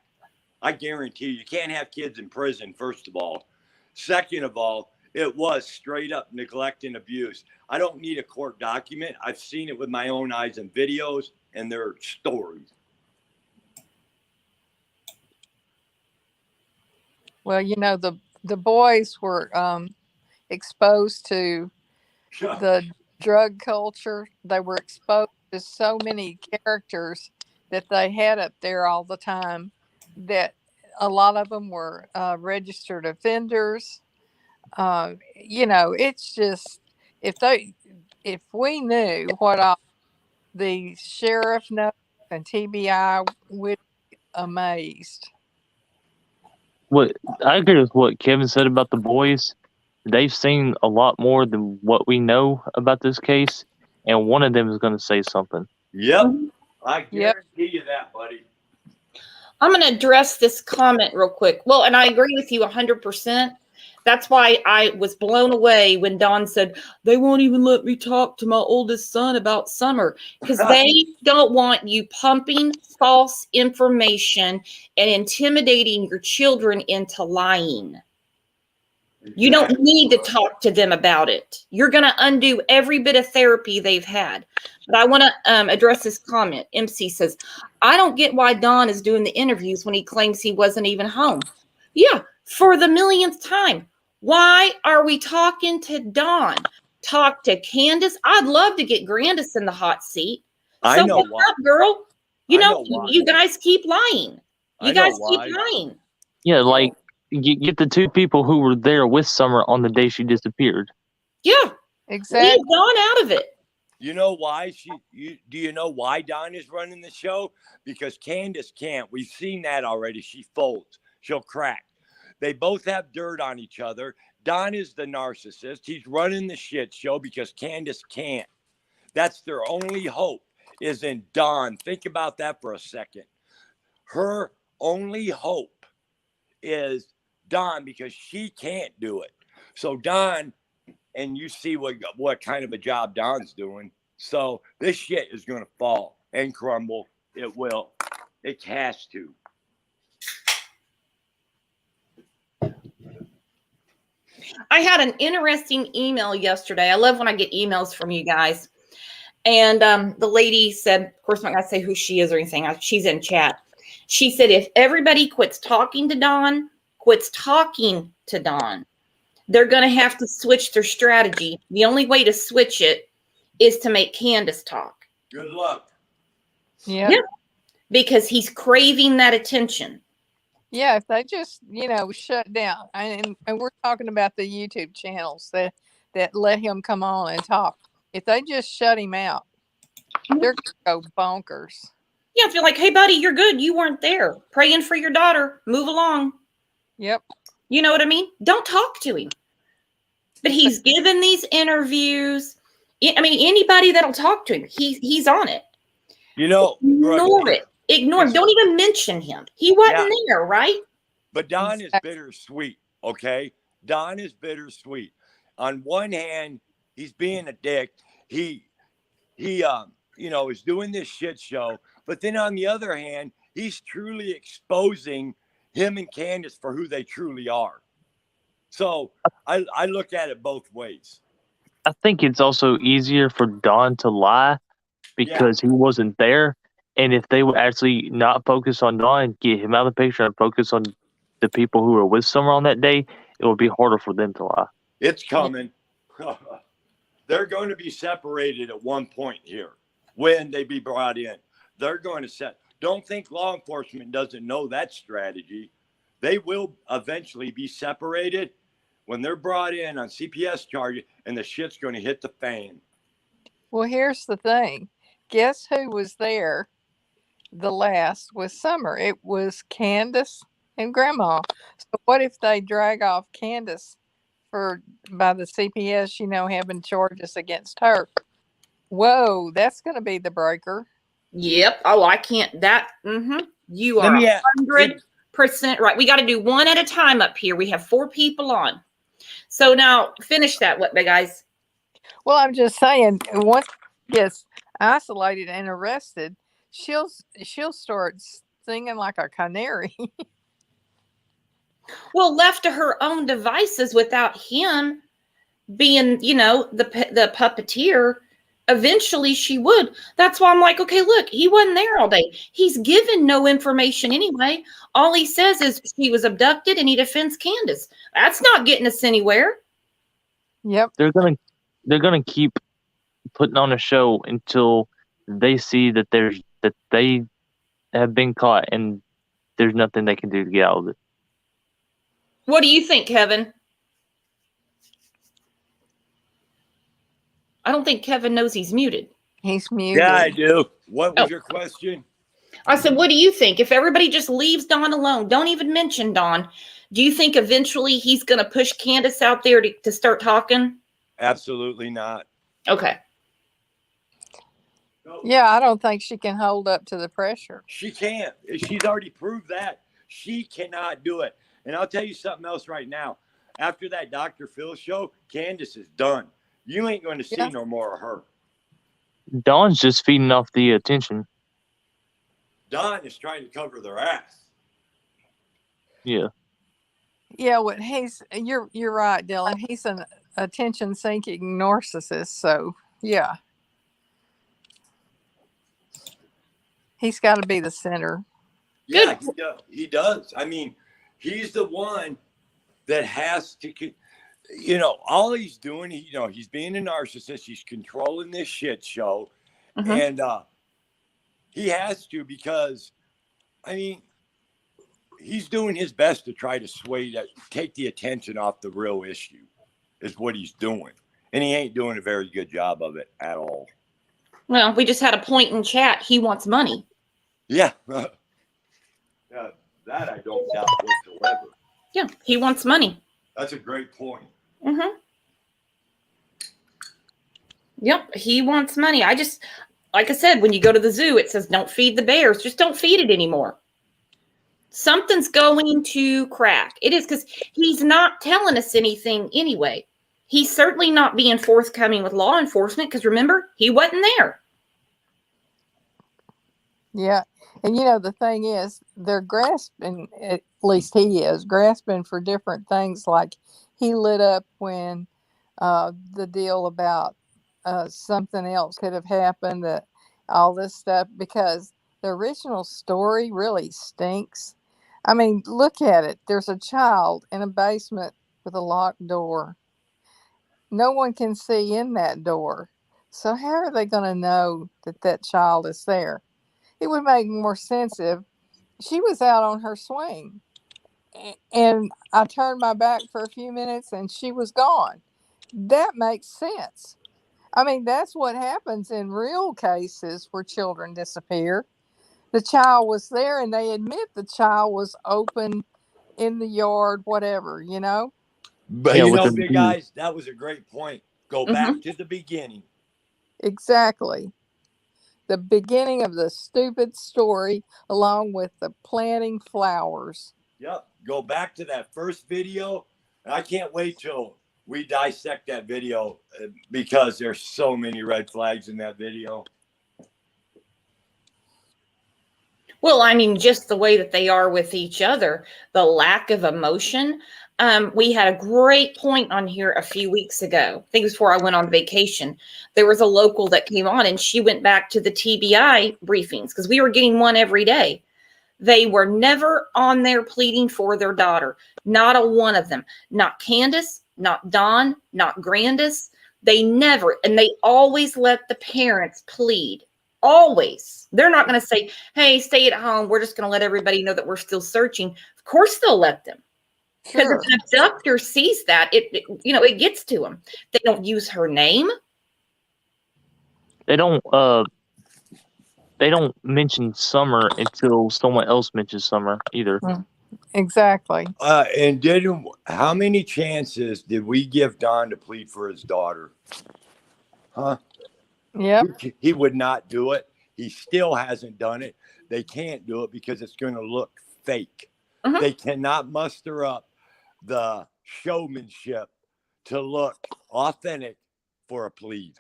I guarantee you can't have kids in prison, first of all. Second of all, it was straight up neglect and abuse. I don't need a court document. I've seen it with my own eyes in videos and their stories. Well, the boys were exposed to the drug culture. They were exposed to so many characters that they had up there all the time, that a lot of them were registered offenders. It's just, if we knew what all the sheriff knows and TBI, would be amazed. What I agree with what Kevin said about the boys. They've seen a lot more than what we know about this case, and one of them is going to say something. Yep. I guarantee you that, buddy. I'm going to address this comment real quick. Well, and I agree with you 100%. That's why I was blown away when Dawn said, they won't even let me talk to my oldest son about Summer, because they don't want you pumping false information and intimidating your children into lying. You don't need to talk to them about it. You're going to undo every bit of therapy they've had. But I want to address this comment. MC says, I don't get why Don is doing the interviews when he claims he wasn't even home. Yeah, for the millionth time. Why are we talking to Don? Talk to Candace. I'd love to get Grandis in the hot seat. I know what's why. up, girl? Know you guys keep lying. You guys keep lying. Yeah, like, you get the two people who were there with Summer on the day she disappeared. Yeah, exactly. Leave Dawn out of it. You know why do you know why Dawn is running the show? Because Candace can't. We've seen that already. She folds. She'll crack. They both have dirt on each other. Dawn is the narcissist. He's running the shit show because Candace can't. That's their only hope, is in Dawn. Think about that for a second. Her only hope is Dawn, because she can't do it. So Dawn, and you see what kind of a job Dawn's doing. So this shit is going to fall and crumble. It will. It has to. I had an interesting email yesterday. I love when I get emails from you guys. And the lady said, of course, I'm not going to say who she is or anything. She's in chat. She said, if everybody quits talking to Dawn, they're going to have to switch their strategy. The only way to switch it is to make Candace talk. Good luck. Yeah. Because he's craving that attention. Yeah, if they just, shut down. And we're talking about the YouTube channels that let him come on and talk. If they just shut him out, they're going to go bonkers. Yeah, if you're like, hey, buddy, you're good. You weren't there. Praying for your daughter. Move along. Yep. You know what I mean? Don't talk to him. But he's given these interviews. I mean, anybody that'll talk to him, he's on it. Ignore it. Ignore him. Don't even mention him. He wasn't there, right? But Don is bittersweet, okay? Don is bittersweet. On one hand, he's being a dick. He is doing this shit show. But then on the other hand, he's truly exposing him and Candace for who they truly are. So I look at it both ways. I think it's also easier for Don to lie because he wasn't there. And if they would actually not focus on Don, get him out of the picture and focus on the people who were with Summer on that day, it would be harder for them to lie. It's coming. They're going to be separated at one point here when they be brought in. They're going to set. Don't think law enforcement doesn't know that strategy. They will eventually be separated when they're brought in on CPS charges, and the shit's going to hit the fan. Well, here's the thing. Guess who was there the last with Summer? It was Candace and Grandma. So what if they drag off Candace by the CPS, having charges against her? Whoa, that's going to be the breaker. Yep. Oh, I can't. You are 100% right. We got to do one at a time up here. We have 4 people on. So now finish that, guys? Well, I'm just saying, once she gets isolated and arrested, she'll start singing like a canary. Well, left to her own devices without him being, the puppeteer, eventually she would. That's why I'm like, okay, look, he wasn't there all day. He's given no information anyway. All he says is she was abducted and he defends Candace. That's not getting us anywhere. Yep. They're gonna keep putting on a show until they see that they have been caught and there's nothing they can do to get out of it. What do you think, Kevin? I don't think Kevin knows he's muted. He's muted. Yeah, I do. What was your question? I said, what do you think? If everybody just leaves Dawn alone, don't even mention Dawn, do you think eventually he's going to push Candace out there to start talking? Absolutely not. Okay. Yeah, I don't think she can hold up to the pressure. She can't. She's already proved that. She cannot do it. And I'll tell you something else right now. After that Dr. Phil show, Candace is done. You ain't going to see no more of her. Dawn's just feeding off the attention. Dawn is trying to cover their ass. Yeah. Yeah, well, you're right, Dylan. He's an attention-seeking narcissist, so yeah. He's got to be the center. Yeah, he does. I mean, he's the one that has to, all he's doing, he's being a narcissist. He's controlling this shit show. Mm-hmm. And he has to because, he's doing his best to try to take the attention off the real issue is what he's doing. And he ain't doing a very good job of it at all. Well, we just had a point in chat. He wants money. Yeah. That I don't doubt whatsoever. Yeah, he wants money. That's a great point. Mm-hmm. Yep, he wants money. Like I said, when you go to the zoo, it says don't feed the bears. Just don't feed it anymore. Something's going to crack. It is because he's not telling us anything anyway. He's certainly not being forthcoming with law enforcement because remember, he wasn't there. Yeah. And the thing is, they're grasping, at least he is, grasping for different things. Like he lit up when the deal about something else could have happened, all this stuff, because the original story really stinks. I mean, look at it. There's a child in a basement with a locked door. No one can see in that door. So how are they going to know that child is there? It would make more sense if she was out on her swing and I turned my back for a few minutes and she was gone. That makes sense. I mean, that's what happens in real cases where children disappear. The child was there and they admit the child was open in the yard, whatever, But big guys, that was a great point. Go back to the beginning. Exactly. The beginning of the stupid story, along with the planting flowers. Yep. Go back to that first video. I can't wait till we dissect that video because there's so many red flags in that video. Well, just the way that they are with each other, the lack of emotion. We had a great point on here a few weeks ago. I think it was before I went on vacation. There was a local that came on and she went back to the TBI briefings because we were getting one every day. They were never on there pleading for their daughter. Not a one of them. Not Candace, not Don, not Grandis. They never, and they always let the parents plead. Always. They're not going to say, hey, stay at home. We're just going to let everybody know that we're still searching. Of course they'll let them. Because Sure. if an abductor sees that, it gets to them. They don't use her name. They don't mention Summer until someone else mentions Summer either. Exactly. And how many chances did we give Don to plead for his daughter? Huh? Yep. He would not do it. He still hasn't done it. They can't do it because it's going to look fake. Mhm. They cannot muster up the showmanship to look authentic for a plead.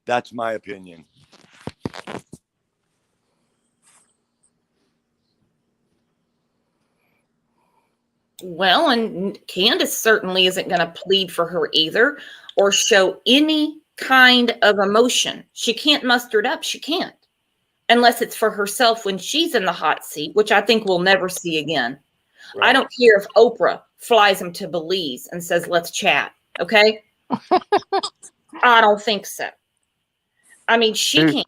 That's my opinion. Well, and Candace certainly isn't going to plead for her either or show any kind of emotion. She can't muster it up. She can't. Unless it's for herself when she's in the hot seat, which I think we'll never see again. Right. I don't care if Oprah flies him to Belize and says, let's chat. Okay. I don't think so. I mean, she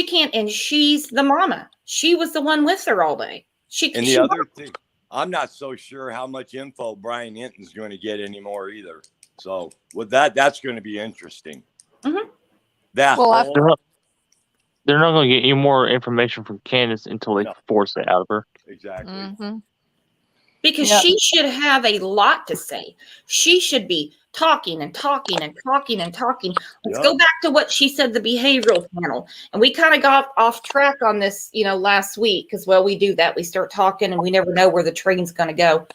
can't. And she's the mama. She was the one with her all day. And the other thing, I'm not so sure how much info Brian Hinton's going to get anymore either. So with that's going to be interesting. Mm-hmm. They're not going to get any more information from Candace until they force it out of her. Exactly. Mm-hmm. Because she should have a lot to say. She should be talking and talking and talking and talking. Let's go back to what she said, the behavioral panel. And we kind of got off track on this, last week because, we do that. We start talking and we never know where the train's going to go.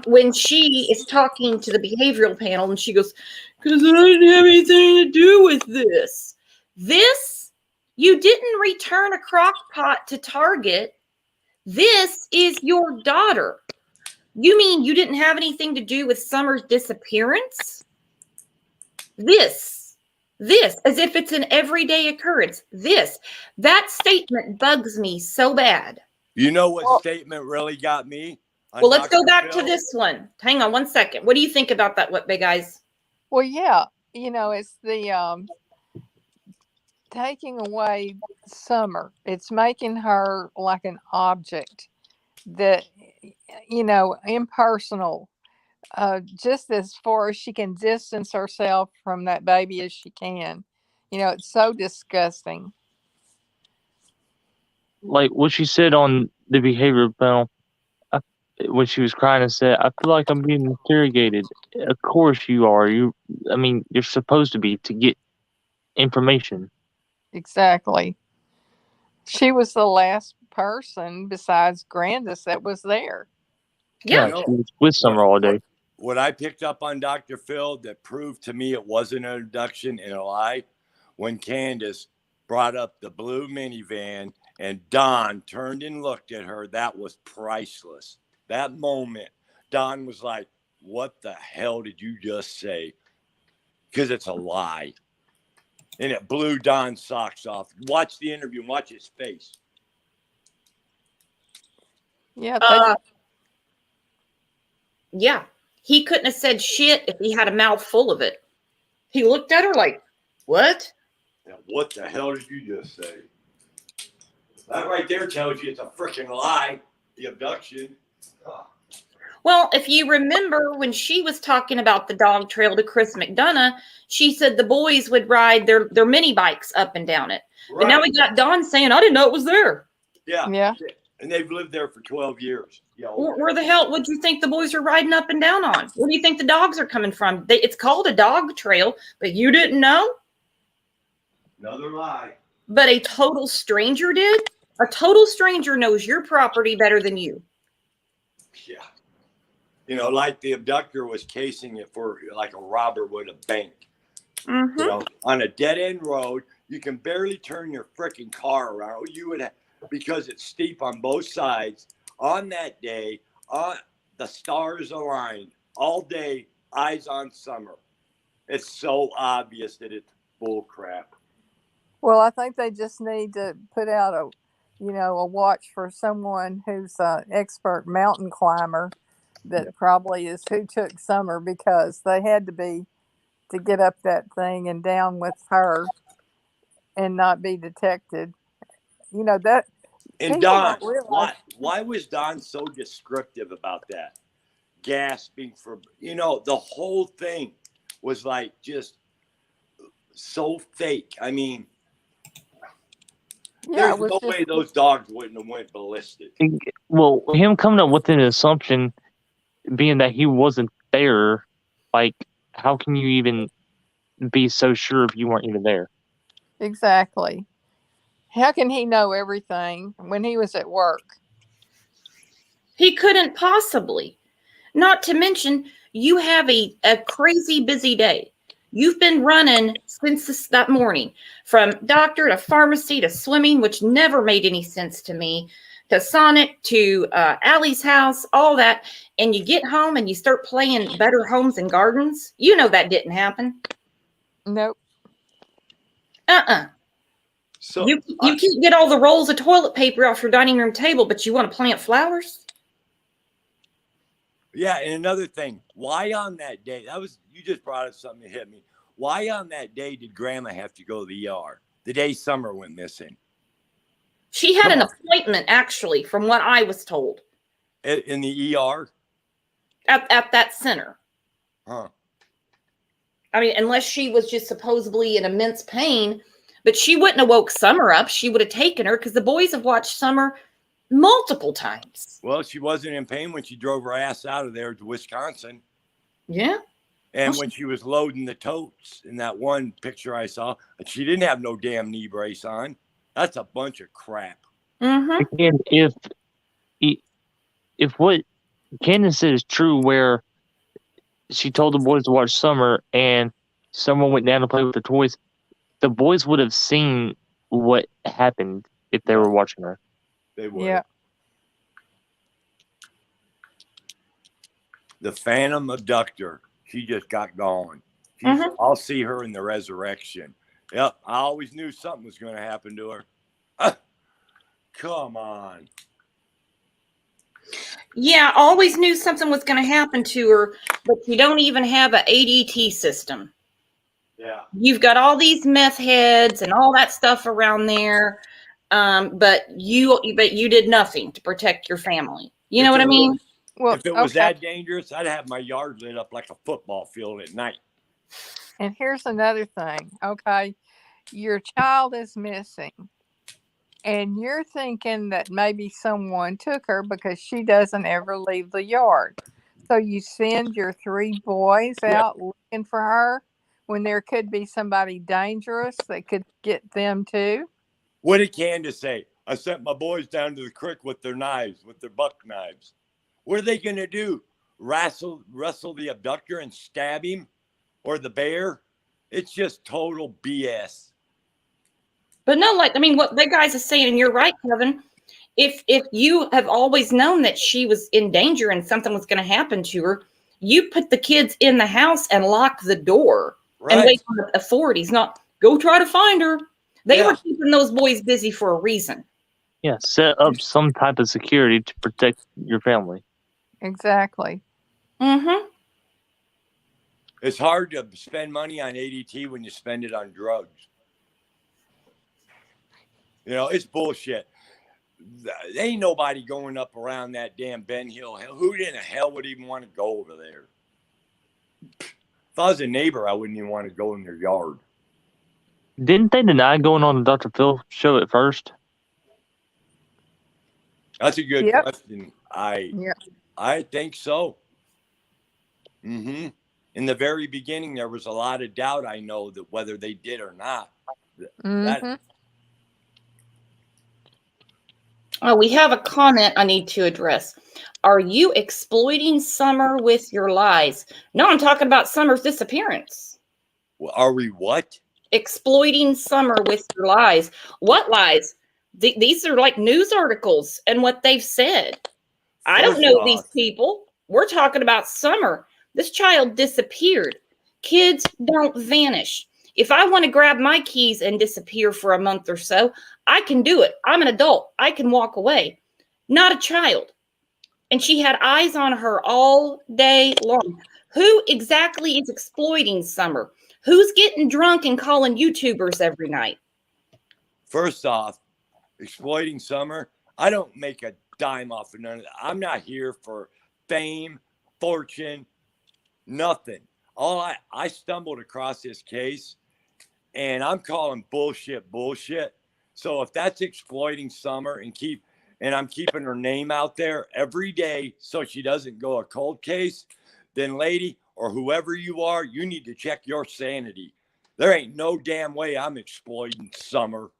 When she is talking to the behavioral panel and she goes, because I didn't have anything to do with this. You didn't return a crock pot to Target. This is your daughter. You mean you didn't have anything to do with Summer's disappearance? This, as if it's an everyday occurrence. That statement bugs me so bad. You know what statement really got me? Well, let's go back to this one. Hang on one second. What do you think about that, Big Eyes? Well, yeah, it's the taking away Summer. It's making her like an object that, impersonal. Just as far as she can distance herself from that baby as she can. It's so disgusting. Like what she said on the behavior panel, when she was crying and said, I feel like I'm being interrogated. Of course you are. You're supposed to be to get information. Exactly. She was the last person besides Grandis that was there. Yeah, she was with Summer all day. What I picked up on Dr. Phil that proved to me it wasn't an abduction and a lie, when Candace brought up the blue minivan and Don turned and looked at her, that was priceless. That moment, Don was like, what the hell did you just say? Because it's a lie. And it blew Don's socks off. Watch the interview and watch his face. Yeah. Yeah. He couldn't have said shit if he had a mouth full of it. He looked at her like, what? Now, what the hell did you just say? That right there tells you it's a freaking lie, the abduction. Oh. Well, if you remember when she was talking about the dog trail to Chris McDonough, she said the boys would ride their mini bikes up and down it. Right. But now we got Don saying, I didn't know it was there. Yeah. Yeah. And they've lived there for 12 years. Yeah. Where the hell would you think the boys are riding up and down on? Where do you think the dogs are coming from? It's called a dog trail, but you didn't know? Another lie. But a total stranger did? A total stranger knows your property better than you. Yeah. Like the abductor was casing it for like a robber would a bank. Mm-hmm. On a dead-end road, you can barely turn your freaking car around. You would have, because it's steep on both sides. On that day, the stars aligned all day, eyes on Summer. It's so obvious that it's bull crap. Well, I think they just need to put out a watch for someone who's an expert mountain climber that probably is who took Summer, because they had to be to get up that thing and down with her and not be detected. You know that And people Don, don't realize. why was Don so descriptive about that? Gasping for, the whole thing was like just so fake. I mean, Yeah, there's it was no just way those dogs wouldn't have went ballistic. Well, him coming up with an assumption, being that he wasn't there, like, how can you even be so sure if you weren't even there? exactly. How can he know everything when he was at work? He couldn't possibly. Not to mention, you have a crazy busy day. You've been running since that morning, from doctor to pharmacy to swimming, which never made any sense to me, to Sonic, to Allie's house, all that. And you get home and you start playing Better Homes and Gardens. You know that didn't happen. Nope. So You can't get all the rolls of toilet paper off your dining room table, but you want to plant flowers? yeah, and another thing, why on that day? You just brought up something that hit me. Why on that day did Grandma have to go to the ER? The day Summer went missing. She had an appointment, actually, from what I was told. In the ER? At that center. Huh. I mean, unless she was just supposedly in immense pain, but she wouldn't have woke Summer up. She would have taken her, because the boys have watched Summer multiple times. Well, she wasn't in pain when she drove her ass out of there to Wisconsin. Yeah. And when she was loading the totes in that one picture I saw, she didn't have no damn knee brace on. That's a bunch of crap. Mm-hmm. And if what Candace said is true, where she told the boys to watch Summer and someone went down to play with the toys, the boys would have seen what happened if they were watching her. They would. Yeah. The Phantom Abductor. She just got gone. I'll see her in the resurrection. Yep. I always knew something was going to happen to her. Come on. Yeah, always knew something was going to happen to her, but you don't even have an ADT system. Yeah. You've got all these meth heads and all that stuff around there, but you did nothing to protect your family. You know what I mean? Well, if it was that dangerous, I'd have my yard lit up like a football field at night. And here's another thing. Okay, your child is missing, and you're thinking that maybe someone took her because she doesn't ever leave the yard. So you send your 3 boys out looking for her when there could be somebody dangerous that could get them too. What did Candace say? I sent my boys down to the creek with their knives, with their buck knives. What are they going to do? Wrestle the abductor and stab him? Or the bear? It's just total BS. But no, what that guy's is saying, and you're right, Kevin. If you have always known that she was in danger and something was going to happen to her, you put the kids in the house and lock the door and wait for the authorities, not go try to find her. They were keeping those boys busy for a reason. Yeah, set up some type of security to protect your family. Exactly. Mm-hmm. It's hard to spend money on ADT when you spend it on drugs. It's bullshit. There ain't nobody going up around that damn Ben Hill. Who in the hell would even want to go over there? If I was a neighbor, I wouldn't even want to go in their yard. Didn't they deny going on the Dr. Phil show at first? That's a good question. I think so. Mm-hmm. In the very beginning, there was a lot of doubt, I know, that whether they did or not. We have a comment I need to address. Are you exploiting Summer with your lies? No, I'm talking about Summer's disappearance. Are we what? Exploiting Summer with your lies. What lies? These are like news articles and what they've said. I don't know these people. We're talking about Summer. This child disappeared. Kids don't vanish. If I want to grab my keys and disappear for a month or so, I can do it. I'm an adult. I can walk away. Not a child. and she had eyes on her all day long. Who exactly is exploiting Summer? Who's getting drunk and calling YouTubers every night? First off, exploiting Summer, I don't make a dime off of none of that. I'm not here for fame, fortune, nothing. I stumbled across this case, and I'm calling bullshit. So if that's exploiting Summer and I'm keeping her name out there every day so she doesn't go a cold case, then lady or whoever you are, you need to check your sanity. There ain't no damn way I'm exploiting Summer.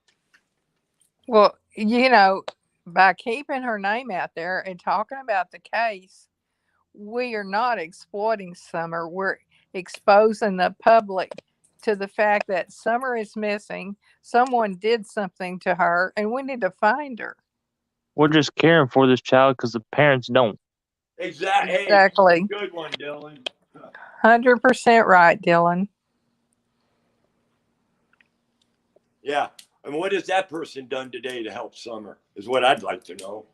Well, by keeping her name out there and talking about the case, we are not exploiting Summer. We're exposing the public to the fact that Summer is missing. Someone did something to her, and we need to find her. We're just caring for this child because the parents don't. Exactly. Exactly. Good one, Dylan. 100% right, Dylan. Yeah. And what has that person done today to help Summer is what I'd like to know.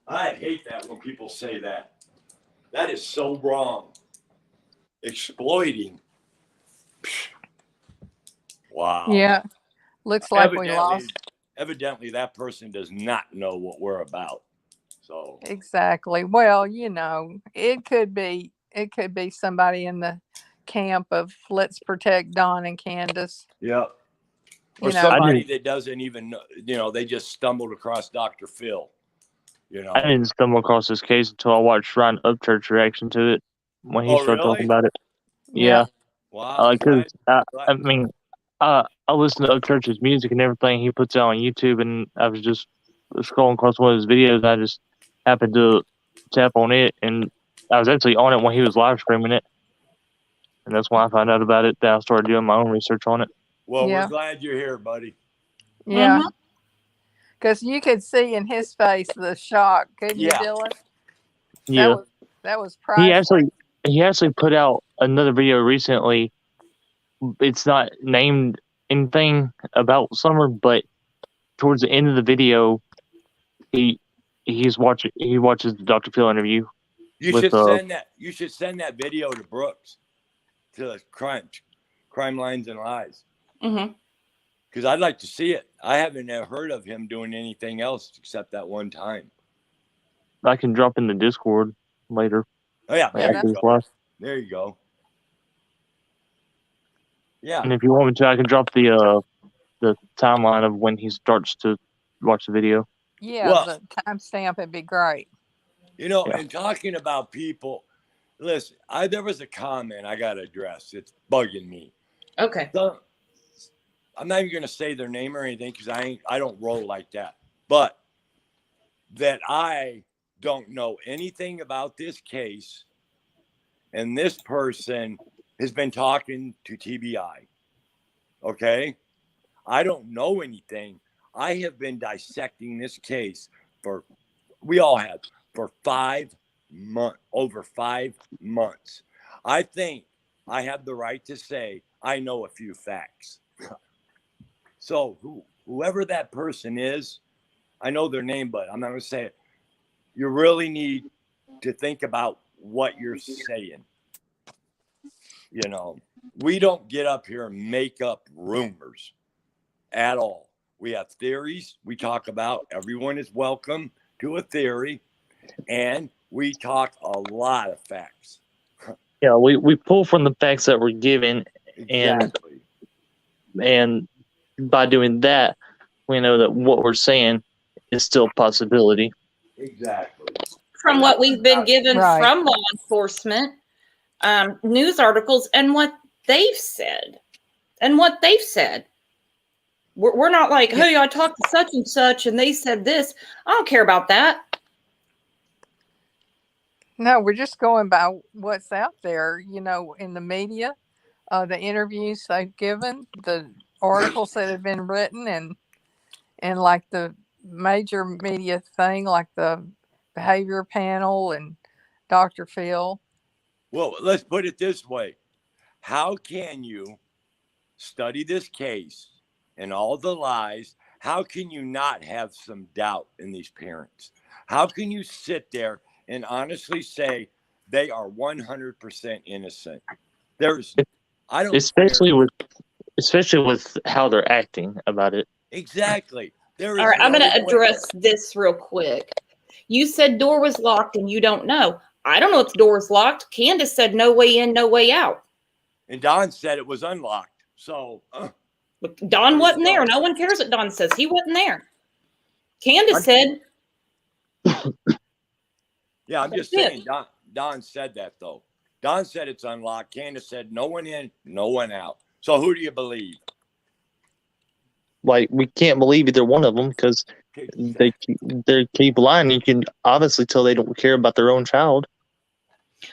I hate that when people say that. That is so wrong. Exploiting. Wow. Yeah. Looks like we lost. Evidently, that person does not know what we're about. So Exactly. Well, it could be somebody in the camp of let's protect Don and Candace. yeah. Or somebody that doesn't even know, they just stumbled across Dr. Phil. I didn't stumble across this case until I watched Ryan Upchurch's reaction to it when he started talking about it. Yeah. Wow. Because I listen to Upchurch's music and everything he puts out on YouTube, and I was just scrolling across one of his videos, and I just happened to tap on it, and I was actually on it when he was live streaming it, and that's when I found out about it. That I started doing my own research on it. Well, we're glad you're here, buddy. Yeah. Because you could see in his face the shock, couldn't you, Dylan? Yeah. That was priceless. He actually put out another video recently. It's not named anything about Summer, but towards the end of the video, he watches the Dr. Phil interview. You should send that. You should send that video to Brooks, to the crime lines and lies. Mm-hmm. Because I'd like to see it. I haven't heard of him doing anything else except that one time. I can drop in the Discord later. Oh yeah, there you go. Yeah. And if you want me to, I can drop the timeline of when he starts to watch the video. Yeah, the timestamp would be great. And talking about people, listen, there was a comment I got to address. It's bugging me. Okay. So, I'm not even going to say their name or anything because I don't roll like that. But that I don't know anything about this case, and this person has been talking to TBI. Okay? I don't know anything. I have been dissecting this case we all have, for 5 months, over 5 months. I think I have the right to say I know a few facts. So whoever that person is, I know their name, but I'm not going to say it. You really need to think about what you're saying. We don't get up here and make up rumors at all. We have theories we talk about. Everyone is welcome to a theory, and we talk a lot of facts. Yeah, we pull from the facts that we're given, exactly. and by doing that, we know that what we're saying is still a possibility. Exactly. From what we've been given from law enforcement, news articles, and what they've said. We're not like, hey, I talked to such and such, and they said this. I don't care about that. No, we're just going by what's out there, in the media, the interviews they've given, the articles that have been written, and like the major media thing, like the behavior panel and Dr. Phil. Well, let's put it this way. How can you study this case and all the lies? How can you not have some doubt in these parents? How can you sit there and honestly say they are 100% innocent? There's, I don't especially care. with how they're acting about it. Exactly. There All is right, I'm no going to way. address this real quick. You said door was locked and you don't know. I don't know if the door was locked. Candace said no way in, no way out. And Don said it was unlocked. So But Don wasn't there. No one cares what Don says. He wasn't there. Candace said. Yeah, I'm just saying. Don said that though. Don said it's unlocked. Candace said no one in, no one out. So who do you believe? Like, we can't believe either one of them because they keep lying. You can obviously tell they don't care about their own child.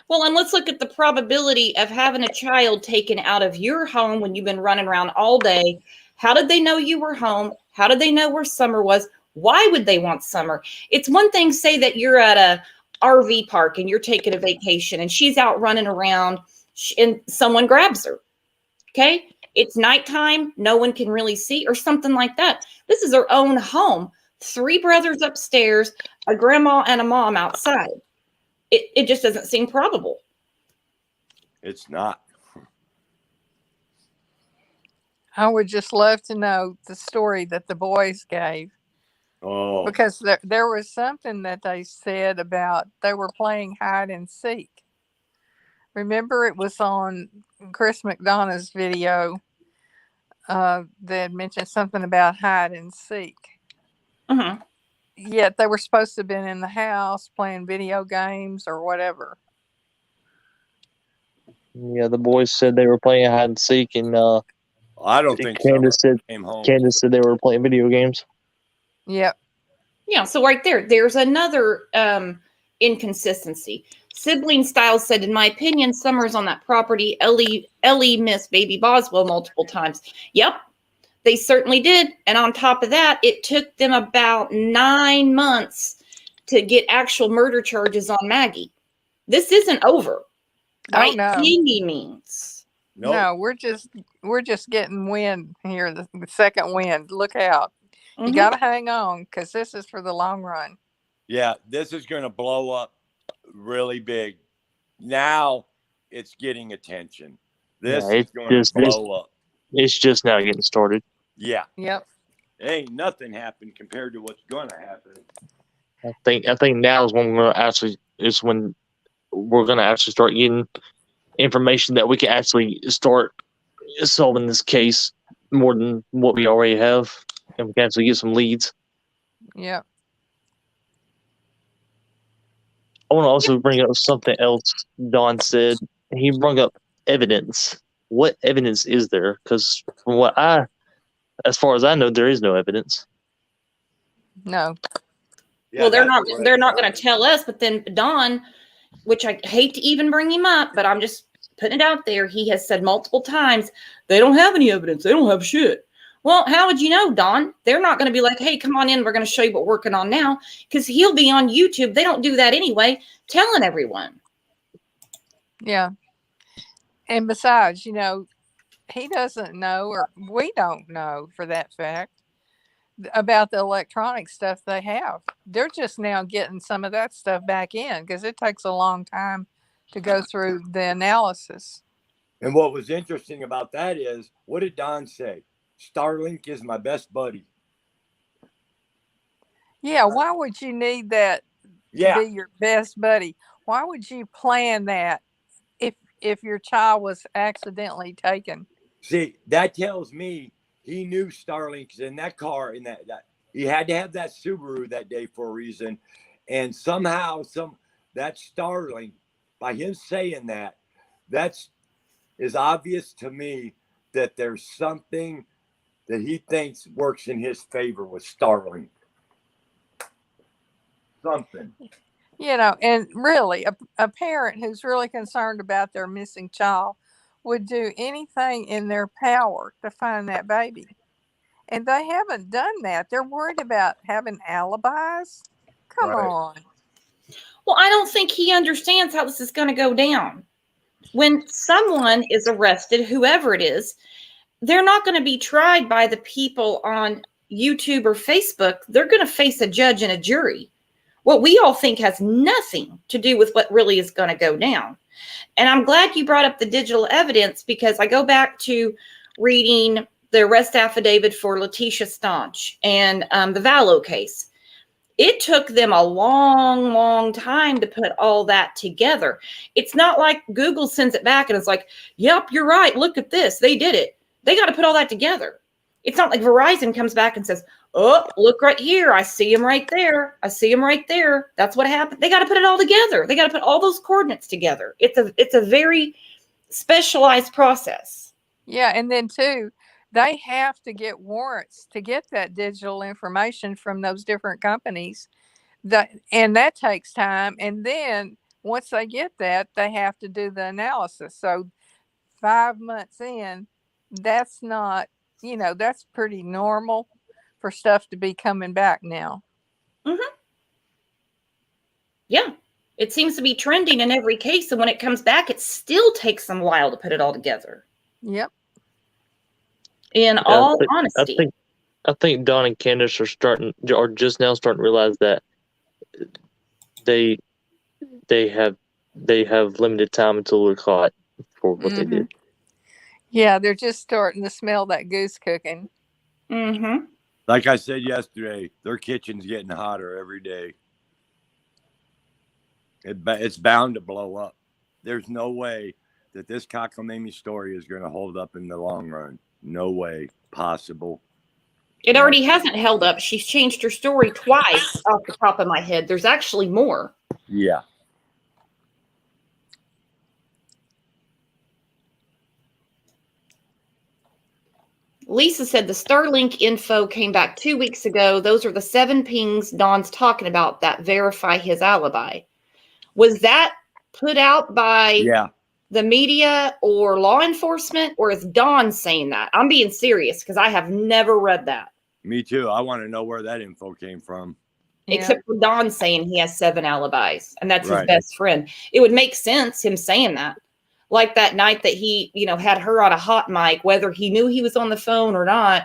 Well, and let's look at the probability of having a child taken out of your home when you've been running around all day. How did they know you were home? How did they know where Summer was? Why would they want Summer? It's one thing, say that you're at a RV park and you're taking a vacation and she's out running around and someone grabs her. Okay. It's nighttime. No one can really see or something like that. This is her own home. 3 brothers upstairs, a grandma and a mom outside. It just doesn't seem probable. It's not. I would just love to know the story that the boys gave. Oh. Because there was something that they said about they were playing hide and seek. Remember, it was on Chris McDonough's video that mentioned something about hide and seek. Mm-hmm. Yet they were supposed to have been in the house playing video games or whatever. Yeah, the boys said they were playing hide and seek, and I don't think Candace came home. Candace said they were playing video games. Yep. Yeah, so right there's another inconsistency. Sibling Styles said, in my opinion, Summer's on that property. Ellie missed baby Boswell multiple times. Yep, they certainly did. And on top of that, it took them about 9 months to get actual murder charges on Maggie. This isn't over by any means. No, we're just getting wind here, the second wind. Look out. You got to hang on because this is for the long run. Yeah, this is going to blow up really big. Now it's getting attention. This is going to blow up. It's just now getting started. Yeah. Yep. Ain't nothing happened compared to what's going to happen. I think now is when we're going to actually start getting information that we can actually start solving this case more than what we already have, and we can actually get some leads. Yeah. I want to also bring up something else Don said. He brought up evidence. What evidence is there? Because from as far as I know, there is no evidence. No. Yeah, well, they're not going to tell us, but then Don, which I hate to even bring him up, but I'm just putting it out there. He has said multiple times, they don't have any evidence. They don't have shit. Well, how would you know, Don? They're not going to be like, hey, come on in. We're going to show you what we're working on now. Because he'll be on YouTube. They don't do that anyway, telling everyone. Yeah. And besides, he doesn't know, or we don't know for that fact, about the electronic stuff they have. They're just now getting some of that stuff back in because it takes a long time to go through the analysis. And what was interesting about that is, what did Don say? Starlink is my best buddy. Yeah, why would you need that to be your best buddy? Why would you plan that if your child was accidentally taken? See, that tells me he knew Starlink's in that car, in that he had to have that Subaru that day for a reason. And somehow that Starlink, by him saying that is obvious to me that there's something that he thinks works in his favor with Starlink. Something. And really, a parent who's really concerned about their missing child would do anything in their power to find that baby. And they haven't done that. They're worried about having alibis. Come on. Well, I don't think he understands how this is going to go down. When someone is arrested, whoever it is, they're not going to be tried by the people on YouTube or Facebook. They're going to face a judge and a jury. what we all think has nothing to do with what really is going to go down. And I'm glad you brought up the digital evidence, because I go back to reading the arrest affidavit for Letitia Staunch and the Vallow case. It took them a long, long time to put all that together. It's not like Google sends it back and it's like, yep, you're right. Look at this. They did it. They got to put all that together. It's not like Verizon comes back and says, oh, look right here. I see him right there. I see him right there. That's what happened. They got to put it all together. They got to put all those coordinates together. It's a very specialized process. Yeah. And then too, they have to get warrants to get that digital information from those different companies. And that takes time. And then once they get that, they have to do the analysis. So 5 months in, that's not, that's pretty normal for stuff to be coming back now. Mm-hmm. Yeah. It seems to be trending in every case. And when it comes back, it still takes them a while to put it all together. Yep. In all honesty. I think Don and Candace are just now starting to realize that they have limited time until they're caught for what they did. Yeah, they're just starting to smell that goose cooking. Mm-hmm. Like I said yesterday, their kitchen's getting hotter every day. It's bound to blow up. There's no way that this cockamamie story is going to hold up in the long run. No way possible. It already hasn't held up. She's changed her story twice off the top of my head. There's actually more. Yeah. Lisa said the Starlink info came back 2 weeks ago. Those are the 7 pings Don's talking about that verify his alibi. Was that put out by the media or law enforcement, or is Don saying that? I'm being serious because I have never read that. Me too. I want to know where that info came from. Except for Don saying he has 7 alibis and that's his best friend. It would make sense him saying that. Like that night that he, had her on a hot mic, whether he knew he was on the phone or not.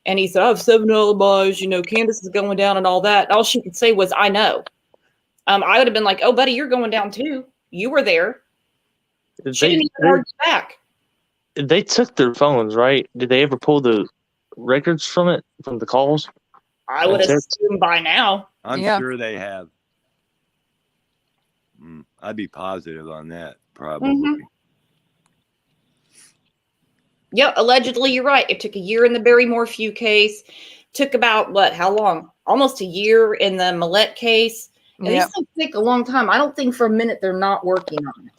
And he said, I have 7 alibis, Candace is going down and all that. All she could say was, I know. I would have been like, oh, buddy, you're going down too. You were there. She didn't even argue back. They took their phones, right? Did they ever pull the records from it, from the calls? I would assume by now. I'm sure they have. I'd be positive on that, probably. Mm-hmm. Yeah, allegedly, you're right. It took a year in the Barry Morphew case. Took about, how long? Almost a year in the Millette case. And these things take a long time. I don't think for a minute they're not working on it.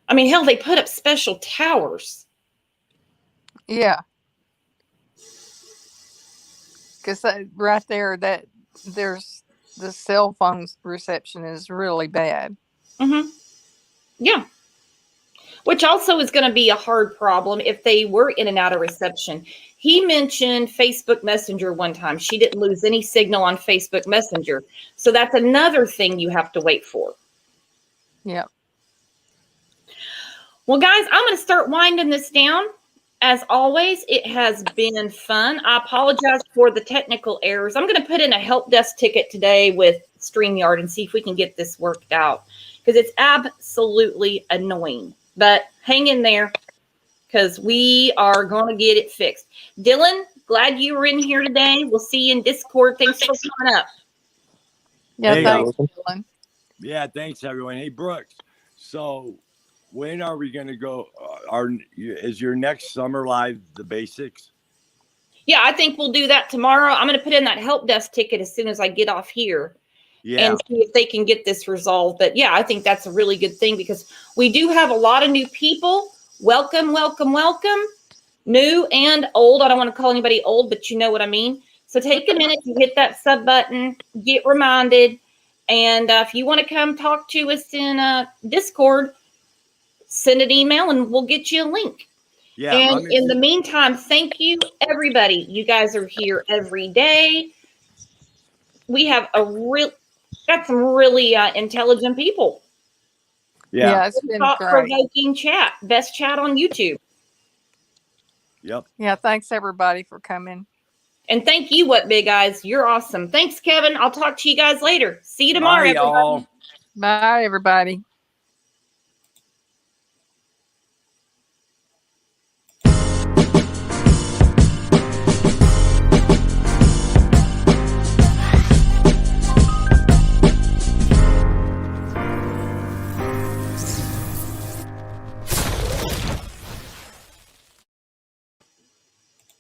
I mean, hell, they put up special towers. Yeah. Because right there, there's the cell phone reception is really bad. Mm-hmm. Yeah. Which also is going to be a hard problem if they were in and out of reception. He mentioned Facebook Messenger one time. She didn't lose any signal on Facebook Messenger. So that's another thing you have to wait for. Yeah. Well, guys, I'm going to start winding this down. As always, it has been fun. I apologize for the technical errors. I'm going to put in a help desk ticket today with StreamYard and see if we can get this worked out, because it's absolutely annoying. But hang in there, because we are going to get it fixed. Dylan, glad you were in here today. We'll see you in Discord. Thanks for coming up. Yeah, thanks, Dylan. Yeah, thanks, everyone. Hey, Brooks. So when are we going to go? Is your next summer live the basics? Yeah, I think we'll do that tomorrow. I'm going to put in that help desk ticket as soon as I get off here. And see if they can get this resolved. But yeah, I think that's a really good thing, because we do have a lot of new people. Welcome, welcome, welcome. New and old. I don't want to call anybody old, but you know what I mean. So take a minute to hit that sub button, get reminded. And if you want to come talk to us in Discord, send an email and we'll get you a link. Yeah. And in the meantime, thank you, everybody. You guys are here every day. We have got some really intelligent people. Yeah, it's been thought-provoking chat. Best chat on YouTube. Yep. Yeah, thanks everybody for coming. And thank you, What Big Eyes. You're awesome. Thanks, Kevin. I'll talk to you guys later. See you tomorrow, Bye, everybody. y'all. Bye, everybody.